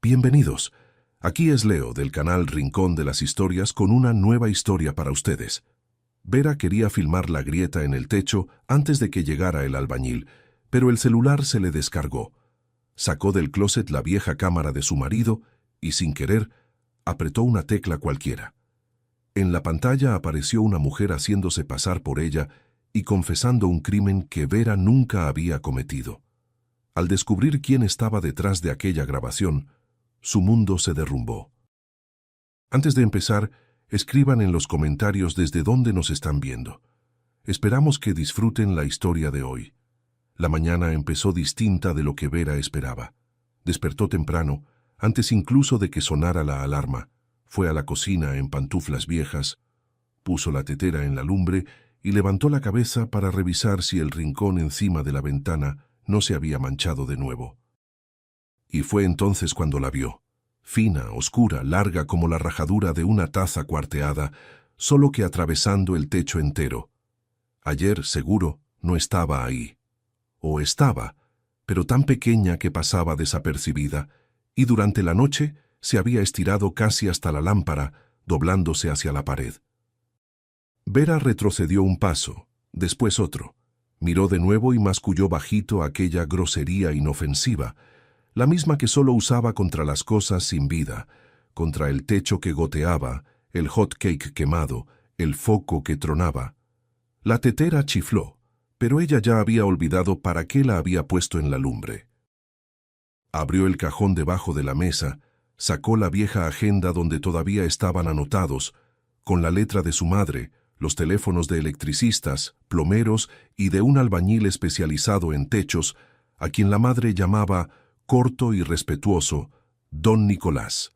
Bienvenidos. Aquí es Leo del canal Rincón de las Historias con una nueva historia para ustedes. Vera quería filmar la grieta en el techo antes de que llegara el albañil, pero el celular se le descargó. Sacó del closet la vieja cámara de su marido y, sin querer, apretó una tecla cualquiera. En la pantalla apareció una mujer haciéndose pasar por ella y confesando un crimen que Vera nunca había cometido. Al descubrir quién estaba detrás de aquella grabación, su mundo se derrumbó. Antes de empezar, escriban en los comentarios desde dónde nos están viendo. Esperamos que disfruten la historia de hoy. La mañana empezó distinta de lo que Vera esperaba. Despertó temprano, antes incluso de que sonara la alarma. Fue a la cocina en pantuflas viejas, puso la tetera en la lumbre y levantó la cabeza para revisar si el rincón encima de la ventana no se había manchado de nuevo. Y fue entonces cuando la vio, fina, oscura, larga como la rajadura de una taza cuarteada, solo que atravesando el techo entero. Ayer, seguro, no estaba ahí. O estaba, pero tan pequeña que pasaba desapercibida, y durante la noche se había estirado casi hasta la lámpara, doblándose hacia la pared. Vera retrocedió un paso, después otro. Miró de nuevo y masculló bajito aquella grosería inofensiva, la misma que solo usaba contra las cosas sin vida, contra el techo que goteaba, el hot cake quemado, el foco que tronaba. La tetera chifló, pero ella ya había olvidado para qué la había puesto en la lumbre. Abrió el cajón debajo de la mesa, sacó la vieja agenda donde todavía estaban anotados, con la letra de su madre, los teléfonos de electricistas, plomeros y de un albañil especializado en techos, a quien la madre llamaba corto y respetuoso, Don Nicolás.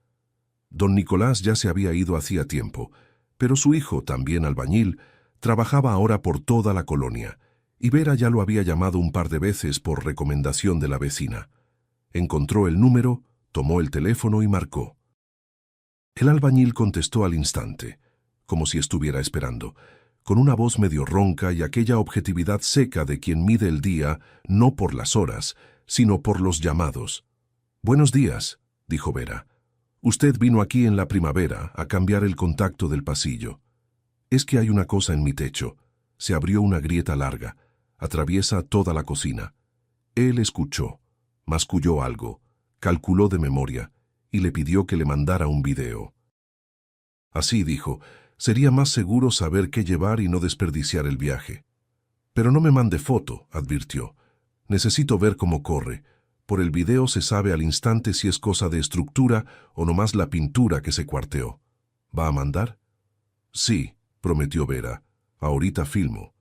Don Nicolás ya se había ido hacía tiempo, pero su hijo, también albañil, trabajaba ahora por toda la colonia, y Vera ya lo había llamado un par de veces por recomendación de la vecina. Encontró el número, tomó el teléfono y marcó. El albañil contestó al instante, como si estuviera esperando, con una voz medio ronca y aquella objetividad seca de quien mide el día no por las horas, sino por los llamados. «Buenos días», dijo Vera. «Usted vino aquí en la primavera a cambiar el contacto del pasillo. Es que hay una cosa en mi techo. Se abrió una grieta larga. Atraviesa toda la cocina». Él escuchó, masculló algo, calculó de memoria y le pidió que le mandara un video. Así dijo, sería más seguro saber qué llevar y no desperdiciar el viaje. «Pero no me mande foto», advirtió. «Necesito ver cómo corre. Por el video se sabe al instante si es cosa de estructura o nomás la pintura que se cuarteó. ¿Va a mandar?» «Sí», prometió Vera. «Ahorita filmo».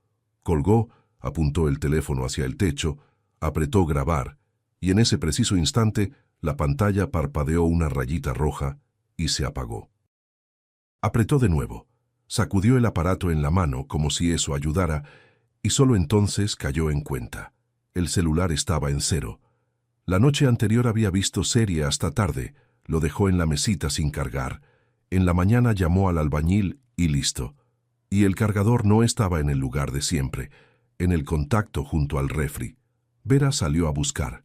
Colgó, apuntó el teléfono hacia el techo, apretó grabar, y en ese preciso instante la pantalla parpadeó una rayita roja y se apagó. Apretó de nuevo, sacudió el aparato en la mano como si eso ayudara, y solo entonces cayó en cuenta. El celular estaba en cero. La noche anterior había visto serie hasta tarde, lo dejó en la mesita sin cargar. En la mañana llamó al albañil y listo. Y el cargador no estaba en el lugar de siempre, en el contacto junto al refri. Vera salió a buscar.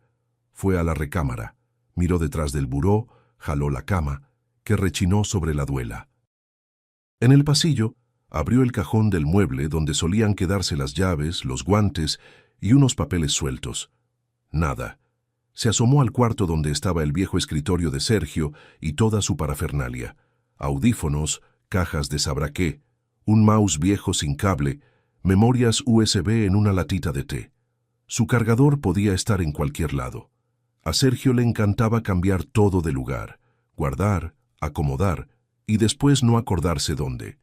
Fue a la recámara, miró detrás del buró, jaló la cama, que rechinó sobre la duela. En el pasillo, abrió el cajón del mueble donde solían quedarse las llaves, los guantes y unos papeles sueltos. Nada. Se asomó al cuarto donde estaba el viejo escritorio de Sergio y toda su parafernalia. Audífonos, cajas de sabrá qué, un mouse viejo sin cable, memorias USB en una latita de té. Su cargador podía estar en cualquier lado. A Sergio le encantaba cambiar todo de lugar, guardar, acomodar y después no acordarse dónde.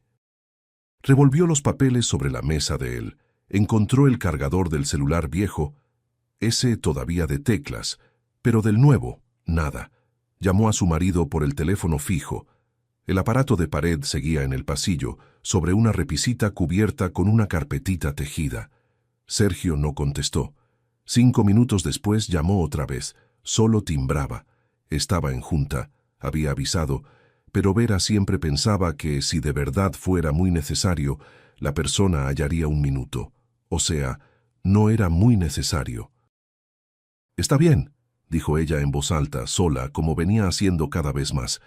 Revolvió los papeles sobre la mesa de él, encontró el cargador del celular viejo, ese todavía de teclas, pero del nuevo, nada. Llamó a su marido por el teléfono fijo. El aparato de pared seguía en el pasillo, sobre una repisita cubierta con una carpetita tejida. Sergio no contestó. 5 minutos después llamó otra vez, solo timbraba. Estaba en junta, había avisado, pero Vera siempre pensaba que si de verdad fuera muy necesario, la persona hallaría un minuto. O sea, no era muy necesario. «Está bien», dijo ella en voz alta, sola, como venía haciendo cada vez más.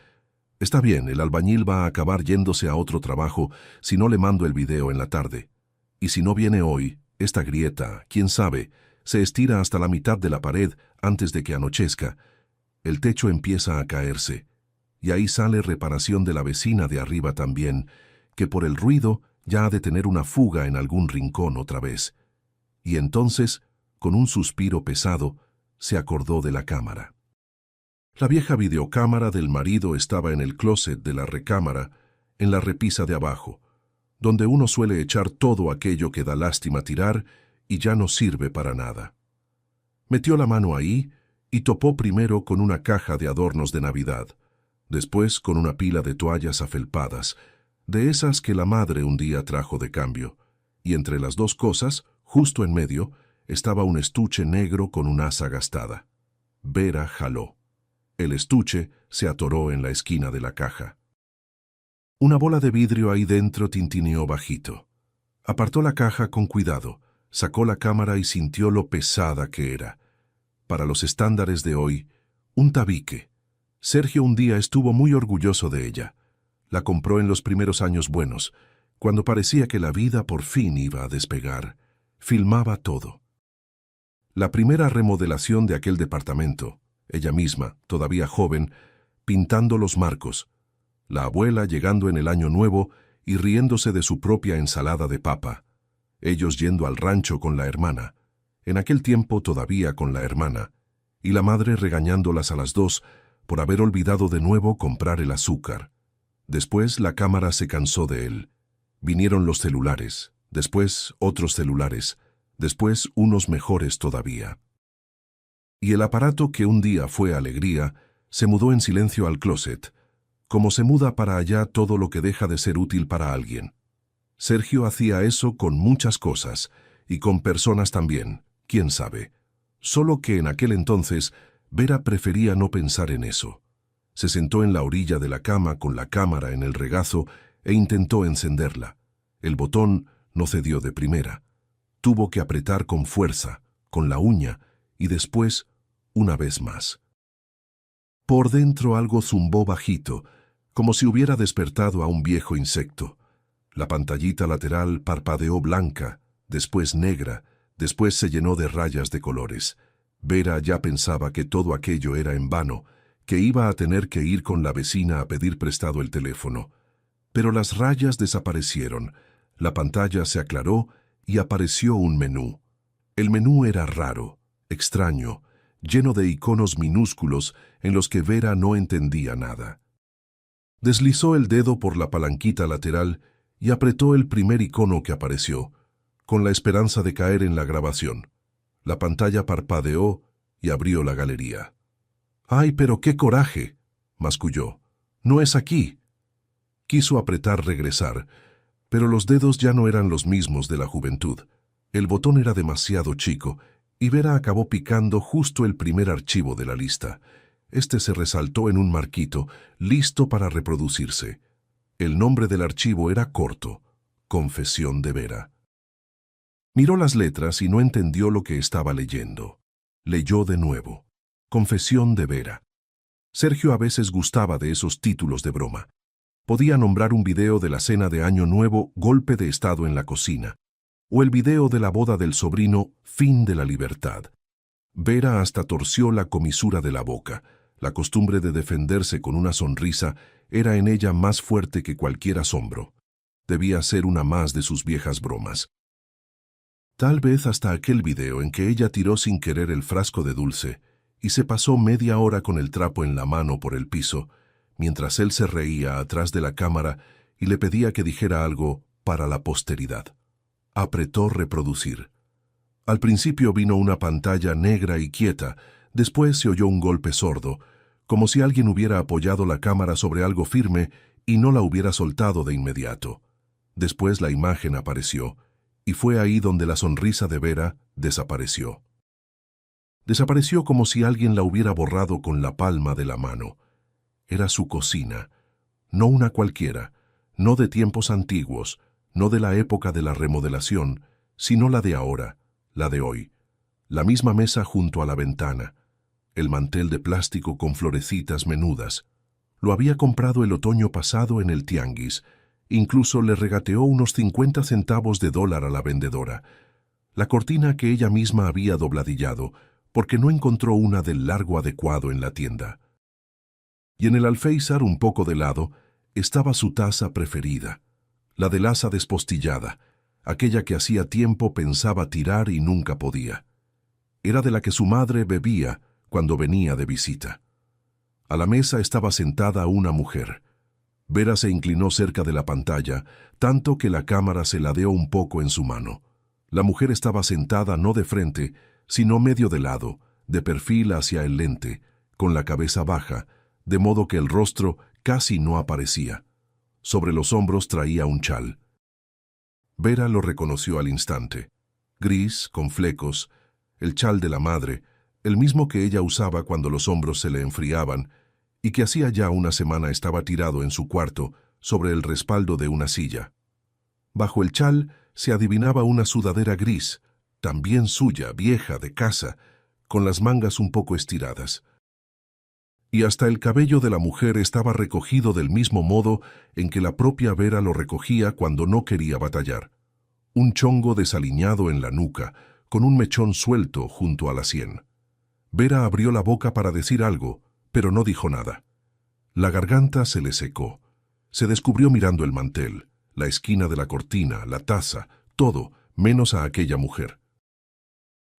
Está bien, el albañil va a acabar yéndose a otro trabajo si no le mando el video en la tarde. Y si no viene hoy, esta grieta, quién sabe, se estira hasta la mitad de la pared antes de que anochezca. El techo empieza a caerse. Y ahí sale reparación de la vecina de arriba también, que por el ruido ya ha de tener una fuga en algún rincón otra vez. Y entonces, con un suspiro pesado, se acordó de la cámara. La vieja videocámara del marido estaba en el closet de la recámara, en la repisa de abajo, donde uno suele echar todo aquello que da lástima tirar y ya no sirve para nada. Metió la mano ahí y topó primero con una caja de adornos de Navidad, después con una pila de toallas afelpadas, de esas que la madre un día trajo de cambio, y entre las dos cosas, justo en medio, estaba un estuche negro con un asa gastada. Vera jaló. El estuche se atoró en la esquina de la caja. Una bola de vidrio ahí dentro tintineó bajito. Apartó la caja con cuidado, sacó la cámara y sintió lo pesada que era. Para los estándares de hoy, un tabique. Sergio un día estuvo muy orgulloso de ella. La compró en los primeros años buenos, cuando parecía que la vida por fin iba a despegar. Filmaba todo. La primera remodelación de aquel departamento, ella misma, todavía joven, pintando los marcos. La abuela llegando en el año nuevo y riéndose de su propia ensalada de papa. Ellos yendo al rancho con la hermana, en aquel tiempo todavía con la hermana, y la madre regañándolas a las dos por haber olvidado de nuevo comprar el azúcar. Después la cámara se cansó de él. Vinieron los celulares, después otros celulares, después unos mejores todavía. Y el aparato que un día fue alegría, se mudó en silencio al closet, como se muda para allá todo lo que deja de ser útil para alguien. Sergio hacía eso con muchas cosas, y con personas también, quién sabe. Solo que en aquel entonces, Vera prefería no pensar en eso. Se sentó en la orilla de la cama con la cámara en el regazo e intentó encenderla. El botón no cedió de primera. Tuvo que apretar con fuerza, con la uña, y después, una vez más. Por dentro algo zumbó bajito, como si hubiera despertado a un viejo insecto. La pantallita lateral parpadeó blanca, después negra, después se llenó de rayas de colores. Vera ya pensaba que todo aquello era en vano, que iba a tener que ir con la vecina a pedir prestado el teléfono. Pero las rayas desaparecieron, la pantalla se aclaró y apareció un menú. El menú era raro, extraño, lleno de iconos minúsculos en los que Vera no entendía nada. Deslizó el dedo por la palanquita lateral y apretó el primer icono que apareció, con la esperanza de caer en la grabación. La pantalla parpadeó y abrió la galería. ¡Ay, pero qué coraje!, masculló. ¡No es aquí! Quiso apretar regresar, pero los dedos ya no eran los mismos de la juventud. El botón era demasiado chico y Vera acabó picando justo el primer archivo de la lista. Este se resaltó en un marquito, listo para reproducirse. El nombre del archivo era corto: Confesión de Vera. Miró las letras y no entendió lo que estaba leyendo. Leyó de nuevo: Confesión de Vera. Sergio a veces gustaba de esos títulos de broma. Podía nombrar un video de la cena de Año Nuevo, golpe de estado en la cocina, o el video de la boda del sobrino, fin de la libertad. Vera hasta torció la comisura de la boca. La costumbre de defenderse con una sonrisa era en ella más fuerte que cualquier asombro. Debía ser una más de sus viejas bromas. Tal vez hasta aquel video en que ella tiró sin querer el frasco de dulce y se pasó media hora con el trapo en la mano por el piso, mientras él se reía atrás de la cámara y le pedía que dijera algo para la posteridad. Apretó reproducir. Al principio vino una pantalla negra y quieta, después se oyó un golpe sordo, como si alguien hubiera apoyado la cámara sobre algo firme y no la hubiera soltado de inmediato. Después la imagen apareció, y fue ahí donde la sonrisa de Vera desapareció. Desapareció como si alguien la hubiera borrado con la palma de la mano. Era su cocina, no una cualquiera, no de tiempos antiguos, no de la época de la remodelación, sino la de ahora, la de hoy. La misma mesa junto a la ventana, el mantel de plástico con florecitas menudas. Lo había comprado el otoño pasado en el tianguis. Incluso le regateó unos 50 centavos de dólar a la vendedora. La cortina que ella misma había dobladillado, porque no encontró una del largo adecuado en la tienda. Y en el alféizar, un poco de lado, estaba su taza preferida, la del asa despostillada, aquella que hacía tiempo pensaba tirar y nunca podía. Era de la que su madre bebía cuando venía de visita. A la mesa estaba sentada una mujer. Vera se inclinó cerca de la pantalla, tanto que la cámara se ladeó un poco en su mano. La mujer estaba sentada no de frente, sino medio de lado, de perfil hacia el lente, con la cabeza baja, de modo que el rostro casi no aparecía. Sobre los hombros traía un chal. Vera lo reconoció al instante. Gris, con flecos, el chal de la madre, el mismo que ella usaba cuando los hombros se le enfriaban, y que hacía ya una semana estaba tirado en su cuarto, sobre el respaldo de una silla. Bajo el chal se adivinaba una sudadera gris, también suya, vieja, de casa, con las mangas un poco estiradas. Y hasta el cabello de la mujer estaba recogido del mismo modo en que la propia Vera lo recogía cuando no quería batallar. Un chongo desaliñado en la nuca, con un mechón suelto junto a la sien. Vera abrió la boca para decir algo, pero no dijo nada. La garganta se le secó. Se descubrió mirando el mantel, la esquina de la cortina, la taza, todo, menos a aquella mujer.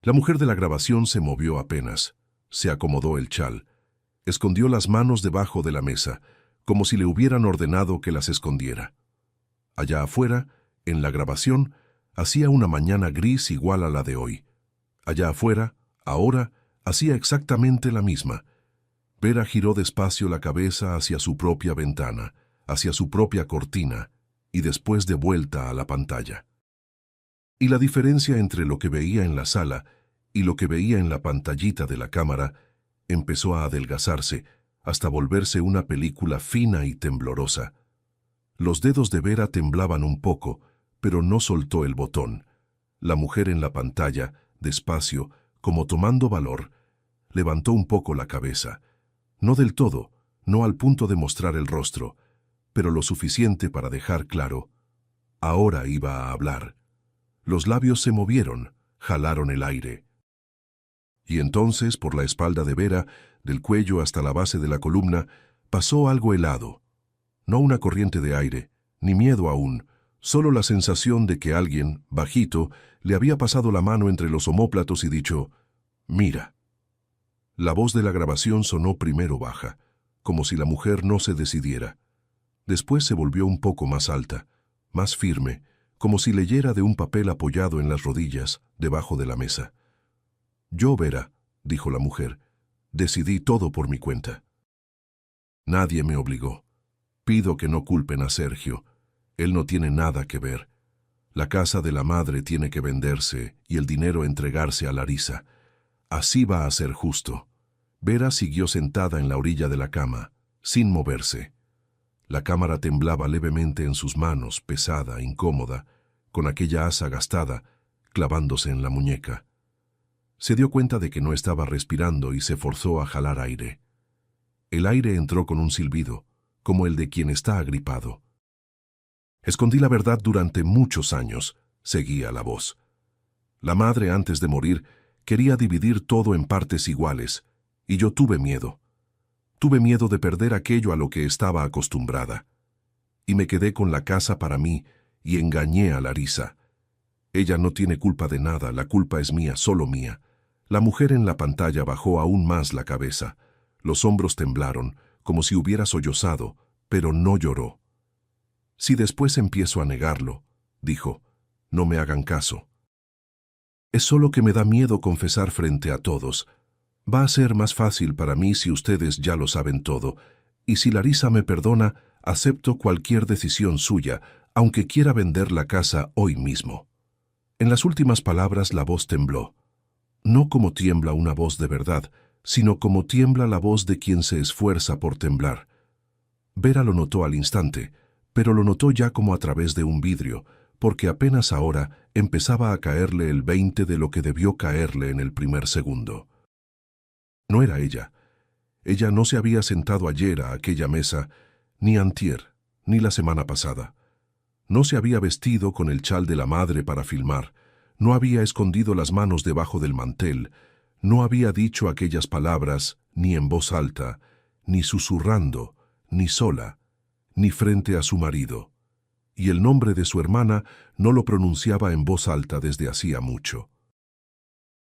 La mujer de la grabación se movió apenas. Se acomodó el chal. Escondió las manos debajo de la mesa, como si le hubieran ordenado que las escondiera. Allá afuera, en la grabación, hacía una mañana gris igual a la de hoy. Allá afuera, ahora, hacía exactamente la misma. Vera giró despacio la cabeza hacia su propia ventana, hacia su propia cortina, y después de vuelta a la pantalla. Y la diferencia entre lo que veía en la sala y lo que veía en la pantallita de la cámara empezó a adelgazarse hasta volverse una película fina y temblorosa. Los dedos de Vera temblaban un poco, pero no soltó el botón. La mujer en la pantalla, despacio, como tomando valor, levantó un poco la cabeza. No del todo, no al punto de mostrar el rostro, pero lo suficiente para dejar claro. Ahora iba a hablar. Los labios se movieron, jalaron el aire. Y entonces, por la espalda de Vera, del cuello hasta la base de la columna, pasó algo helado. No una corriente de aire, ni miedo aún, solo la sensación de que alguien, bajito, le había pasado la mano entre los omóplatos y dicho, «Mira». La voz de la grabación sonó primero baja, como si la mujer no se decidiera. Después se volvió un poco más alta, más firme, como si leyera de un papel apoyado en las rodillas, debajo de la mesa. «Yo, Vera», dijo la mujer, «decidí todo por mi cuenta. Nadie me obligó. Pido que no culpen a Sergio. Él no tiene nada que ver. La casa de la madre tiene que venderse y el dinero entregarse a Larisa. Así va a ser justo». Vera siguió sentada en la orilla de la cama, sin moverse. La cámara temblaba levemente en sus manos, pesada, incómoda, con aquella asa gastada, clavándose en la muñeca. Se dio cuenta de que no estaba respirando y se forzó a jalar aire. El aire entró con un silbido, como el de quien está agripado. «Escondí la verdad durante muchos años», seguía la voz. «La madre, antes de morir, quería dividir todo en partes iguales, y yo tuve miedo. Tuve miedo de perder aquello a lo que estaba acostumbrada. Y me quedé con la casa para mí y engañé a Larisa. Ella no tiene culpa de nada, la culpa es mía, solo mía». La mujer en la pantalla bajó aún más la cabeza. Los hombros temblaron, como si hubiera sollozado, pero no lloró. «Si después empiezo a negarlo», dijo, «no me hagan caso. Es solo que me da miedo confesar frente a todos. Va a ser más fácil para mí si ustedes ya lo saben todo, y si Larisa me perdona, acepto cualquier decisión suya, aunque quiera vender la casa hoy mismo». En las últimas palabras la voz tembló. No como tiembla una voz de verdad, sino como tiembla la voz de quien se esfuerza por temblar. Vera lo notó al instante, pero lo notó ya como a través de un vidrio, porque apenas ahora empezaba a caerle el 20 de lo que debió caerle en el primer segundo. No era ella. Ella no se había sentado ayer a aquella mesa, ni antier, ni la semana pasada. No se había vestido con el chal de la madre para filmar, no había escondido las manos debajo del mantel, no había dicho aquellas palabras ni en voz alta, ni susurrando, ni sola, ni frente a su marido. Y el nombre de su hermana no lo pronunciaba en voz alta desde hacía mucho.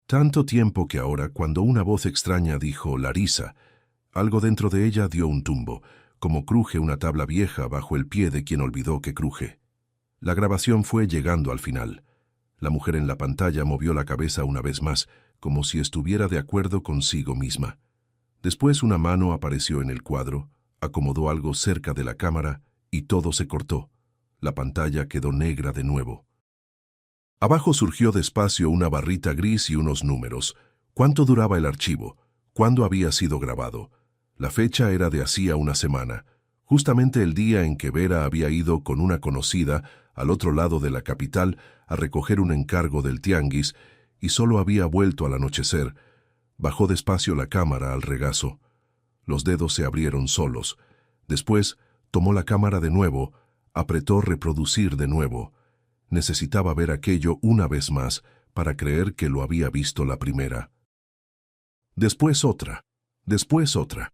Tanto tiempo que ahora, cuando una voz extraña dijo «Larisa», algo dentro de ella dio un tumbo, como cruje una tabla vieja bajo el pie de quien olvidó que cruje. La grabación fue llegando al final. La mujer en la pantalla movió la cabeza una vez más, como si estuviera de acuerdo consigo misma. Después una mano apareció en el cuadro, acomodó algo cerca de la cámara y todo se cortó. La pantalla quedó negra de nuevo. Abajo surgió despacio una barrita gris y unos números. ¿Cuánto duraba el archivo? ¿Cuándo había sido grabado? La fecha era de hacía una semana, justamente el día en que Vera había ido con una conocida al otro lado de la capital a recoger un encargo del tianguis y solo había vuelto al anochecer. Bajó despacio la cámara al regazo. Los dedos se abrieron solos. Después tomó la cámara de nuevo, apretó reproducir de nuevo. Necesitaba ver aquello una vez más para creer que lo había visto la primera. Después otra, después otra.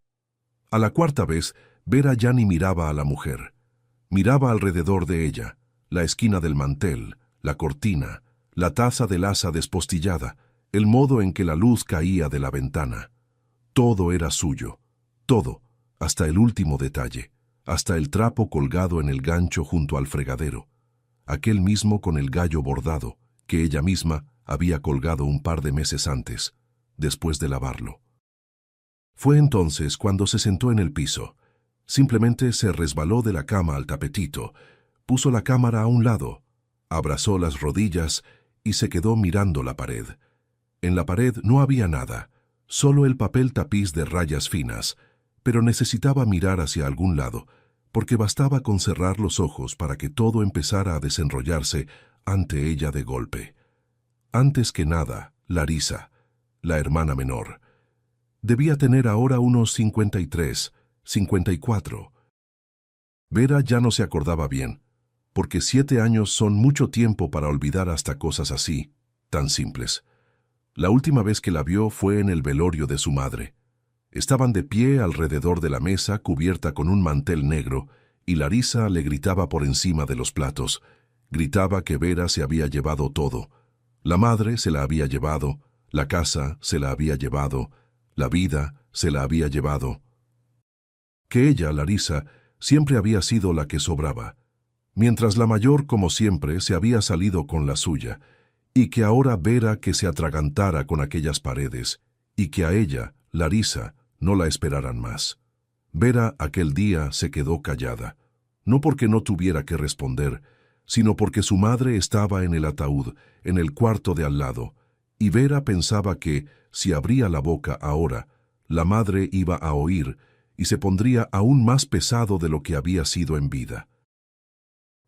A la cuarta vez, Vera ya ni miraba a la mujer. Miraba alrededor de ella, la esquina del mantel, la cortina, la taza del asa despostillada, el modo en que la luz caía de la ventana. Todo era suyo, todo, hasta el último detalle, hasta el trapo colgado en el gancho junto al fregadero, aquel mismo con el gallo bordado, que ella misma había colgado un par de meses antes, después de lavarlo. Fue entonces cuando se sentó en el piso. Simplemente se resbaló de la cama al tapetito, puso la cámara a un lado, abrazó las rodillas y se quedó mirando la pared. En la pared no había nada, solo el papel tapiz de rayas finas, pero necesitaba mirar hacia algún lado, porque bastaba con cerrar los ojos para que todo empezara a desenrollarse ante ella de golpe. Antes que nada, Larisa, la hermana menor, debía tener ahora unos 53, 54. Vera ya no se acordaba bien, porque 7 años son mucho tiempo para olvidar hasta cosas así, tan simples. La última vez que la vio fue en el velorio de su madre. Estaban de pie alrededor de la mesa cubierta con un mantel negro y Larisa le gritaba por encima de los platos. Gritaba que Vera se había llevado todo. La madre se la había llevado, la casa se la había llevado, la vida se la había llevado. Que ella, Larisa, siempre había sido la que sobraba, mientras la mayor, como siempre, se había salido con la suya, y que ahora Vera que se atragantara con aquellas paredes, y que a ella, Larisa, no la esperaran más. Vera aquel día se quedó callada, no porque no tuviera que responder, sino porque su madre estaba en el ataúd, en el cuarto de al lado, y Vera pensaba que, si abría la boca ahora, la madre iba a oír y se pondría aún más pesado de lo que había sido en vida.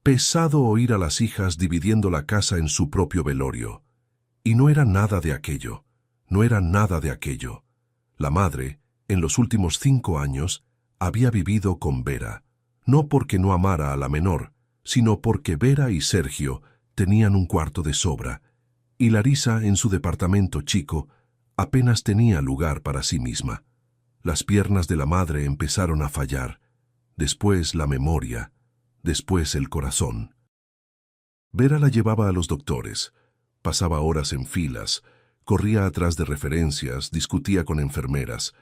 Pesado oír a las hijas dividiendo la casa en su propio velorio. Y no era nada de aquello, no era nada de aquello. La madre, en los últimos 5 años, había vivido con Vera, no porque no amara a la menor, sino porque Vera y Sergio tenían un cuarto de sobra, y Larisa, en su departamento chico, apenas tenía lugar para sí misma. Las piernas de la madre empezaron a fallar, después la memoria, después el corazón. Vera la llevaba a los doctores, pasaba horas en filas, corría atrás de referencias, discutía con enfermeras,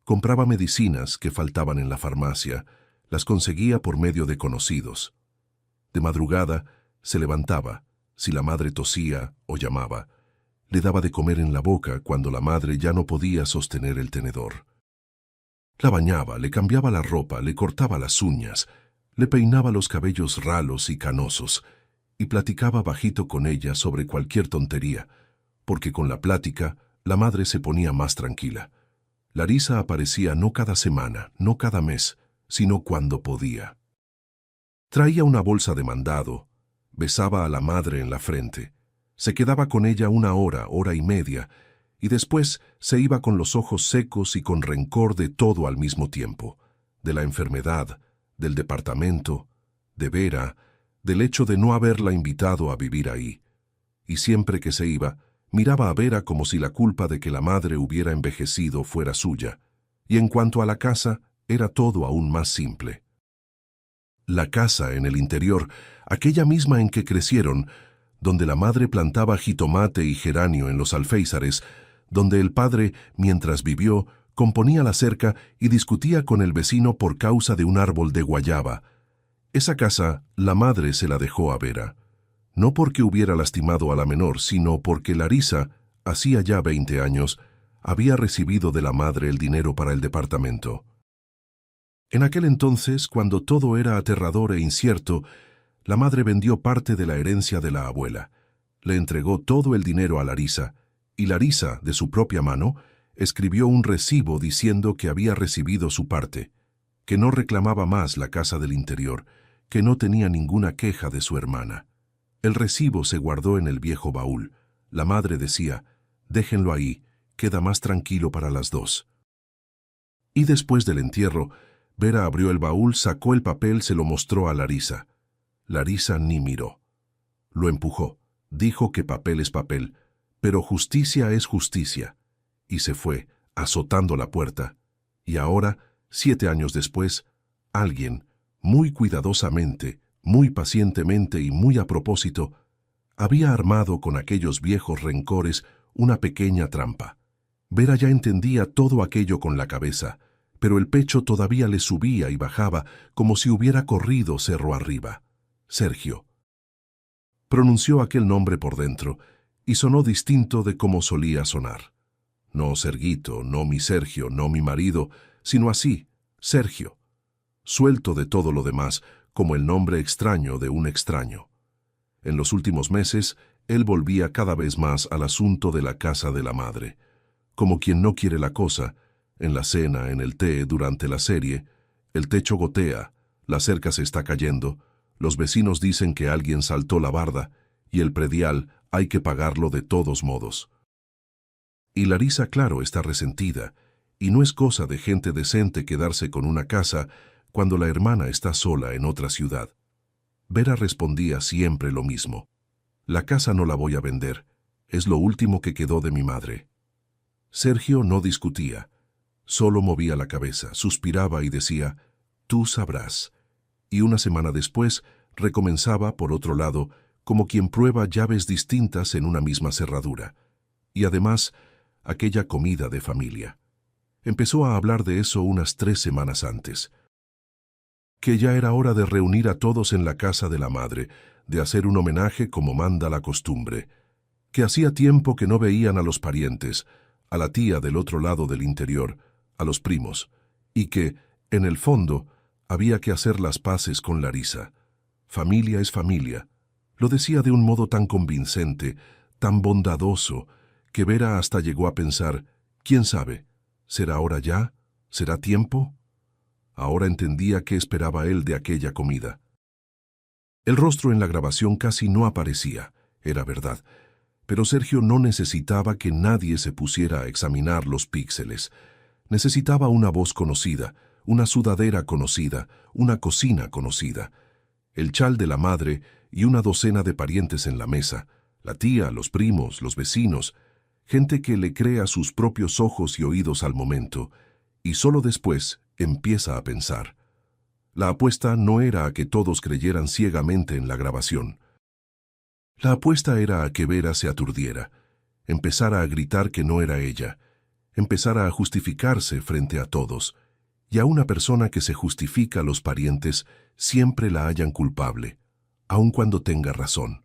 compraba medicinas que faltaban en la farmacia, las conseguía por medio de conocidos. De madrugada se levantaba, si la madre tosía o llamaba. Le daba de comer en la boca cuando la madre ya no podía sostener el tenedor. La bañaba, le cambiaba la ropa, le cortaba las uñas, le peinaba los cabellos ralos y canosos, y platicaba bajito con ella sobre cualquier tontería, porque con la plática la madre se ponía más tranquila. Larisa aparecía no cada semana, no cada mes, sino cuando podía. Traía una bolsa de mandado, besaba a la madre en la frente, se quedaba con ella 1 hora, hora y media, y después se iba con los ojos secos y con rencor de todo al mismo tiempo, de la enfermedad, del departamento, de Vera, del hecho de no haberla invitado a vivir ahí. Y siempre que se iba, miraba a Vera como si la culpa de que la madre hubiera envejecido fuera suya. Y en cuanto a la casa, era todo aún más simple. La casa en el interior, aquella misma en que crecieron, donde la madre plantaba jitomate y geranio en los alféizares, donde el padre, mientras vivió, componía la cerca y discutía con el vecino por causa de un árbol de guayaba. Esa casa, la madre se la dejó a Vera. No porque hubiera lastimado a la menor, sino porque Larisa, hacía ya 20 años, había recibido de la madre el dinero para el departamento. En aquel entonces, cuando todo era aterrador e incierto, la madre vendió parte de la herencia de la abuela. Le entregó todo el dinero a Larisa, y Larisa, de su propia mano, escribió un recibo diciendo que había recibido su parte, que no reclamaba más la casa del interior, que no tenía ninguna queja de su hermana. El recibo se guardó en el viejo baúl. La madre decía, déjenlo ahí, queda más tranquilo para las dos. Y después del entierro, Vera abrió el baúl, sacó el papel, se lo mostró a Larisa. Larisa ni miró. Lo empujó, dijo que papel es papel, pero justicia es justicia, y se fue, azotando la puerta. Y ahora, 7 años después, alguien, muy cuidadosamente, muy pacientemente y muy a propósito, había armado con aquellos viejos rencores una pequeña trampa. Vera ya entendía todo aquello con la cabeza, pero el pecho todavía le subía y bajaba como si hubiera corrido cerro arriba. Sergio. Pronunció aquel nombre por dentro y sonó distinto de como solía sonar. No Serguito, no mi Sergio, no mi marido, sino así, Sergio, suelto de todo lo demás, como el nombre extraño de un extraño. En los últimos meses, él volvía cada vez más al asunto de la casa de la madre. Como quien no quiere la cosa, en la cena, en el té, durante la serie, el techo gotea, la cerca se está cayendo, los vecinos dicen que alguien saltó la barda, y el predial hay que pagarlo de todos modos. Y Larisa, claro, está resentida, y no es cosa de gente decente quedarse con una casa cuando la hermana está sola en otra ciudad. Vera respondía siempre lo mismo. La casa no la voy a vender, es lo último que quedó de mi madre. Sergio no discutía, solo movía la cabeza, suspiraba y decía, tú sabrás. Y una semana después recomenzaba, por otro lado, como quien prueba llaves distintas en una misma cerradura. Y además, aquella comida de familia. Empezó a hablar de eso unas 3 semanas antes. Que ya era hora de reunir a todos en la casa de la madre, de hacer un homenaje como manda la costumbre. Que hacía tiempo que no veían a los parientes, a la tía del otro lado del interior, a los primos, y que, en el fondo, había que hacer las paces con Larisa. Familia es familia. Lo decía de un modo tan convincente, tan bondadoso, que Vera hasta llegó a pensar, ¿quién sabe? ¿Será hora ya? ¿Será tiempo? Ahora entendía qué esperaba él de aquella comida. El rostro en la grabación casi no aparecía, era verdad, pero Sergio no necesitaba que nadie se pusiera a examinar los píxeles. Necesitaba una voz conocida, una sudadera conocida, una cocina conocida, el chal de la madre y una docena de parientes en la mesa, la tía, los primos, los vecinos, gente que le crea sus propios ojos y oídos al momento, y solo después empieza a pensar. La apuesta no era a que todos creyeran ciegamente en la grabación. La apuesta era a que Vera se aturdiera, empezara a gritar que no era ella, empezara a justificarse frente a todos, y a una persona que se justifica a los parientes siempre la hallan culpable, aun cuando tenga razón.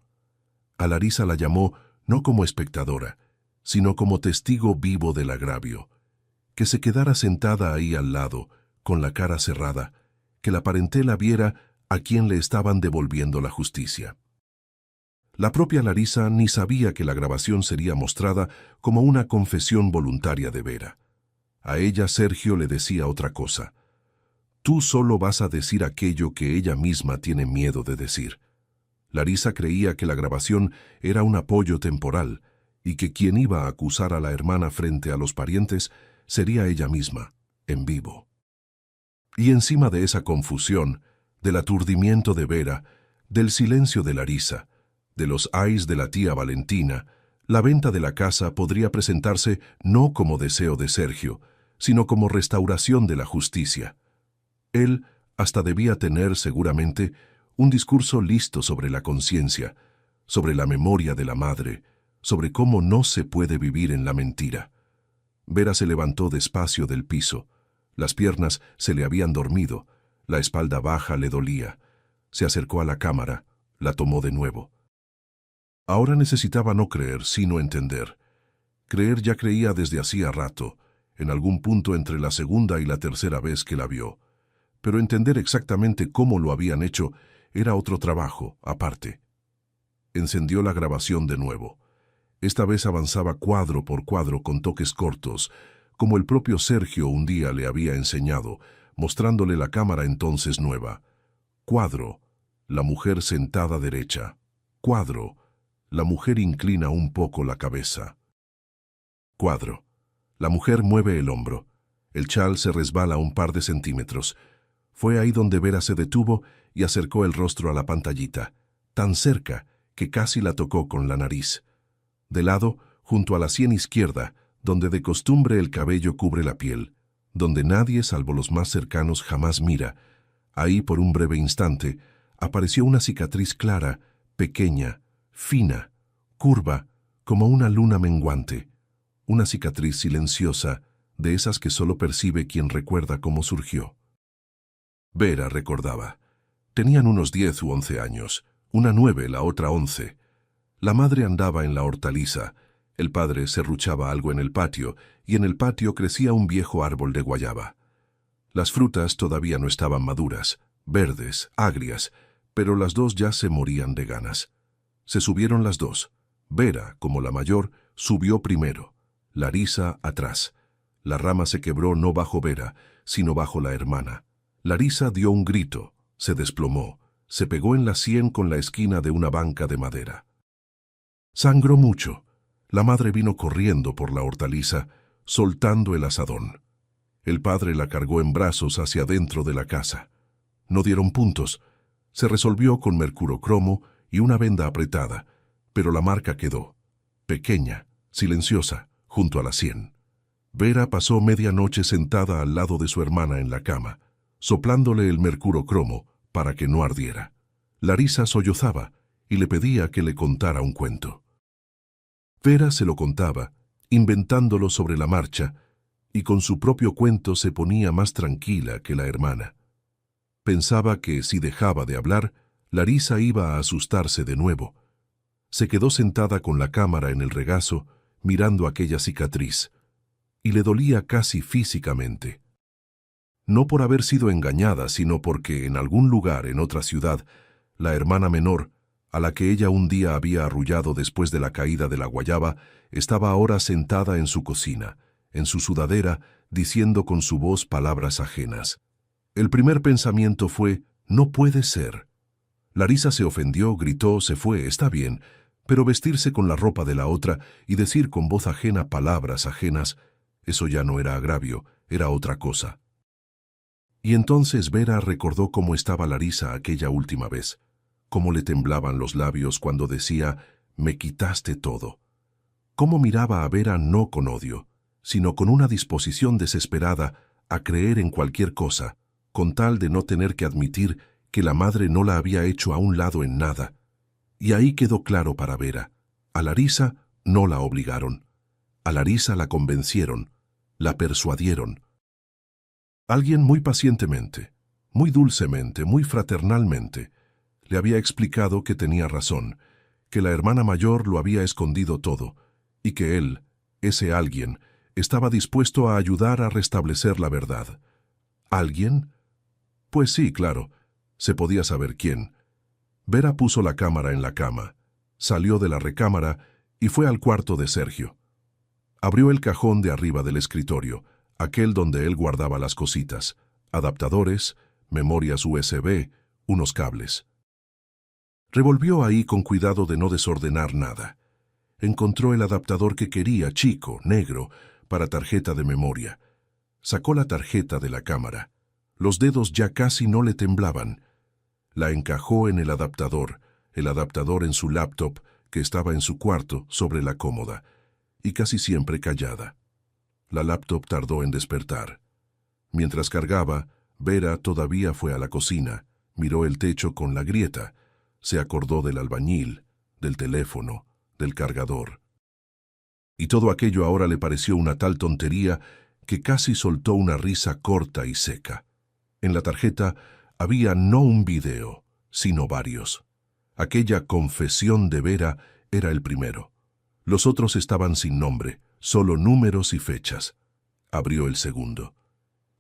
A Larisa la llamó no como espectadora, sino como testigo vivo del agravio, que se quedara sentada ahí al lado, con la cara cerrada, que la parentela viera a quien le estaban devolviendo la justicia. La propia Larisa ni sabía que la grabación sería mostrada como una confesión voluntaria de Vera. A ella Sergio le decía otra cosa. Tú solo vas a decir aquello que ella misma tiene miedo de decir. Larisa creía que la grabación era un apoyo temporal, y que quien iba a acusar a la hermana frente a los parientes sería ella misma, en vivo. Y encima de esa confusión, del aturdimiento de Vera, del silencio de Larisa, de los ayes de la tía Valentina, la venta de la casa podría presentarse no como deseo de Sergio, sino como restauración de la justicia. Él hasta debía tener, seguramente, un discurso listo sobre la conciencia, sobre la memoria de la madre, sobre cómo no se puede vivir en la mentira. Vera se levantó despacio del piso. Las piernas se le habían dormido, la espalda baja le dolía. Se acercó a la cámara, la tomó de nuevo. Ahora necesitaba no creer, sino entender. Creer ya creía desde hacía rato, en algún punto entre la segunda y la tercera vez que la vio. Pero entender exactamente cómo lo habían hecho era otro trabajo, aparte. Encendió la grabación de nuevo. Esta vez avanzaba cuadro por cuadro con toques cortos, como el propio Sergio un día le había enseñado, mostrándole la cámara entonces nueva. Cuadro, la mujer sentada derecha. Cuadro, la mujer inclina un poco la cabeza. Cuadro, la mujer mueve el hombro. El chal se resbala un par de centímetros. Fue ahí donde Vera se detuvo y acercó el rostro a la pantallita, tan cerca que casi la tocó con la nariz. De lado, junto a la sien izquierda, donde de costumbre el cabello cubre la piel, donde nadie salvo los más cercanos jamás mira, ahí por un breve instante apareció una cicatriz clara, pequeña, fina, curva, como una luna menguante, una cicatriz silenciosa, de esas que solo percibe quien recuerda cómo surgió. Vera recordaba. Tenían unos 10 u 11 años, una 9, la otra 11. La madre andaba en la hortaliza, el padre serruchaba algo en el patio, y en el patio crecía un viejo árbol de guayaba. Las frutas todavía no estaban maduras, verdes, agrias, pero las dos ya se morían de ganas. Se subieron las dos. Vera, como la mayor, subió primero. Larisa atrás. La rama se quebró no bajo Vera, sino bajo la hermana. Larisa dio un grito, se desplomó, se pegó en la sien con la esquina de una banca de madera. Sangró mucho. La madre vino corriendo por la hortaliza, soltando el azadón. El padre la cargó en brazos hacia dentro de la casa. No dieron puntos. Se resolvió con mercurocromo y una venda apretada, pero la marca quedó, pequeña, silenciosa, junto a la sien. Vera pasó media noche sentada al lado de su hermana en la cama, soplándole el mercurocromo para que no ardiera. Larisa sollozaba y le pedía que le contara un cuento. Vera se lo contaba, inventándolo sobre la marcha, y con su propio cuento se ponía más tranquila que la hermana. Pensaba que si dejaba de hablar, Larisa iba a asustarse de nuevo. Se quedó sentada con la cámara en el regazo, mirando aquella cicatriz, y le dolía casi físicamente. No por haber sido engañada, sino porque en algún lugar en otra ciudad, la hermana menor, a la que ella un día había arrullado después de la caída de la guayaba, estaba ahora sentada en su cocina, en su sudadera, diciendo con su voz palabras ajenas. El primer pensamiento fue, no puede ser. Larisa se ofendió, gritó, se fue, está bien, pero vestirse con la ropa de la otra y decir con voz ajena palabras ajenas, eso ya no era agravio, era otra cosa. Y entonces Vera recordó cómo estaba Larisa aquella última vez, cómo le temblaban los labios cuando decía, me quitaste todo. Cómo miraba a Vera no con odio, sino con una disposición desesperada a creer en cualquier cosa, con tal de no tener que admitir que la madre no la había hecho a un lado en nada. Y ahí quedó claro para Vera. A Larisa no la obligaron. A Larisa la convencieron, la persuadieron. Alguien muy pacientemente, muy dulcemente, muy fraternalmente, le había explicado que tenía razón, que la hermana mayor lo había escondido todo, y que él, ese alguien, estaba dispuesto a ayudar a restablecer la verdad. ¿Alguien? Pues sí, claro, se podía saber quién. Vera puso la cámara en la cama, salió de la recámara y fue al cuarto de Sergio. Abrió el cajón de arriba del escritorio, aquel donde él guardaba las cositas, adaptadores, memorias USB, unos cables. Revolvió ahí con cuidado de no desordenar nada. Encontró el adaptador que quería, chico, negro, para tarjeta de memoria. Sacó la tarjeta de la cámara. Los dedos ya casi no le temblaban. La encajó en el adaptador en su laptop, que estaba en su cuarto, sobre la cómoda, y casi siempre callada. La laptop tardó en despertar. Mientras cargaba, Vera todavía fue a la cocina, miró el techo con la grieta, se acordó del albañil, del teléfono, del cargador. Y todo aquello ahora le pareció una tal tontería que casi soltó una risa corta y seca. En la tarjeta había no un video, sino varios. Aquella confesión de Vera era el primero. Los otros estaban sin nombre, solo números y fechas. Abrió el segundo.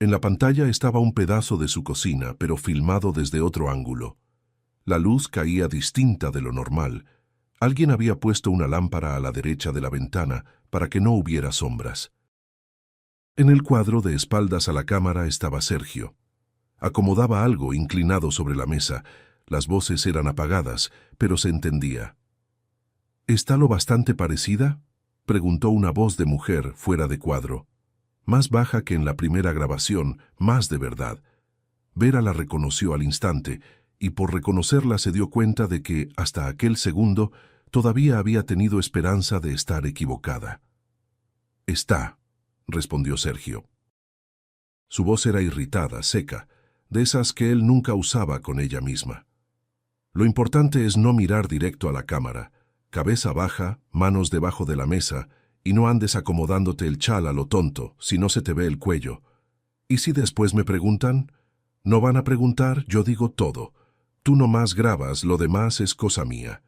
En la pantalla estaba un pedazo de su cocina, pero filmado desde otro ángulo. La luz caía distinta de lo normal. Alguien había puesto una lámpara a la derecha de la ventana para que no hubiera sombras. En el cuadro de espaldas a la cámara estaba Sergio. Acomodaba algo inclinado sobre la mesa. Las voces eran apagadas, pero se entendía. ¿Está lo bastante parecida?, preguntó una voz de mujer fuera de cuadro. Más baja que en la primera grabación, más de verdad. Vera la reconoció al instante, y por reconocerla se dio cuenta de que, hasta aquel segundo, todavía había tenido esperanza de estar equivocada. «Está», respondió Sergio. Su voz era irritada, seca, de esas que él nunca usaba con ella misma. Lo importante es no mirar directo a la cámara, cabeza baja, manos debajo de la mesa, y no andes acomodándote el chal a lo tonto, si no se te ve el cuello. ¿Y si después me preguntan? No van a preguntar, yo digo todo. Tú nomás grabas, lo demás es cosa mía.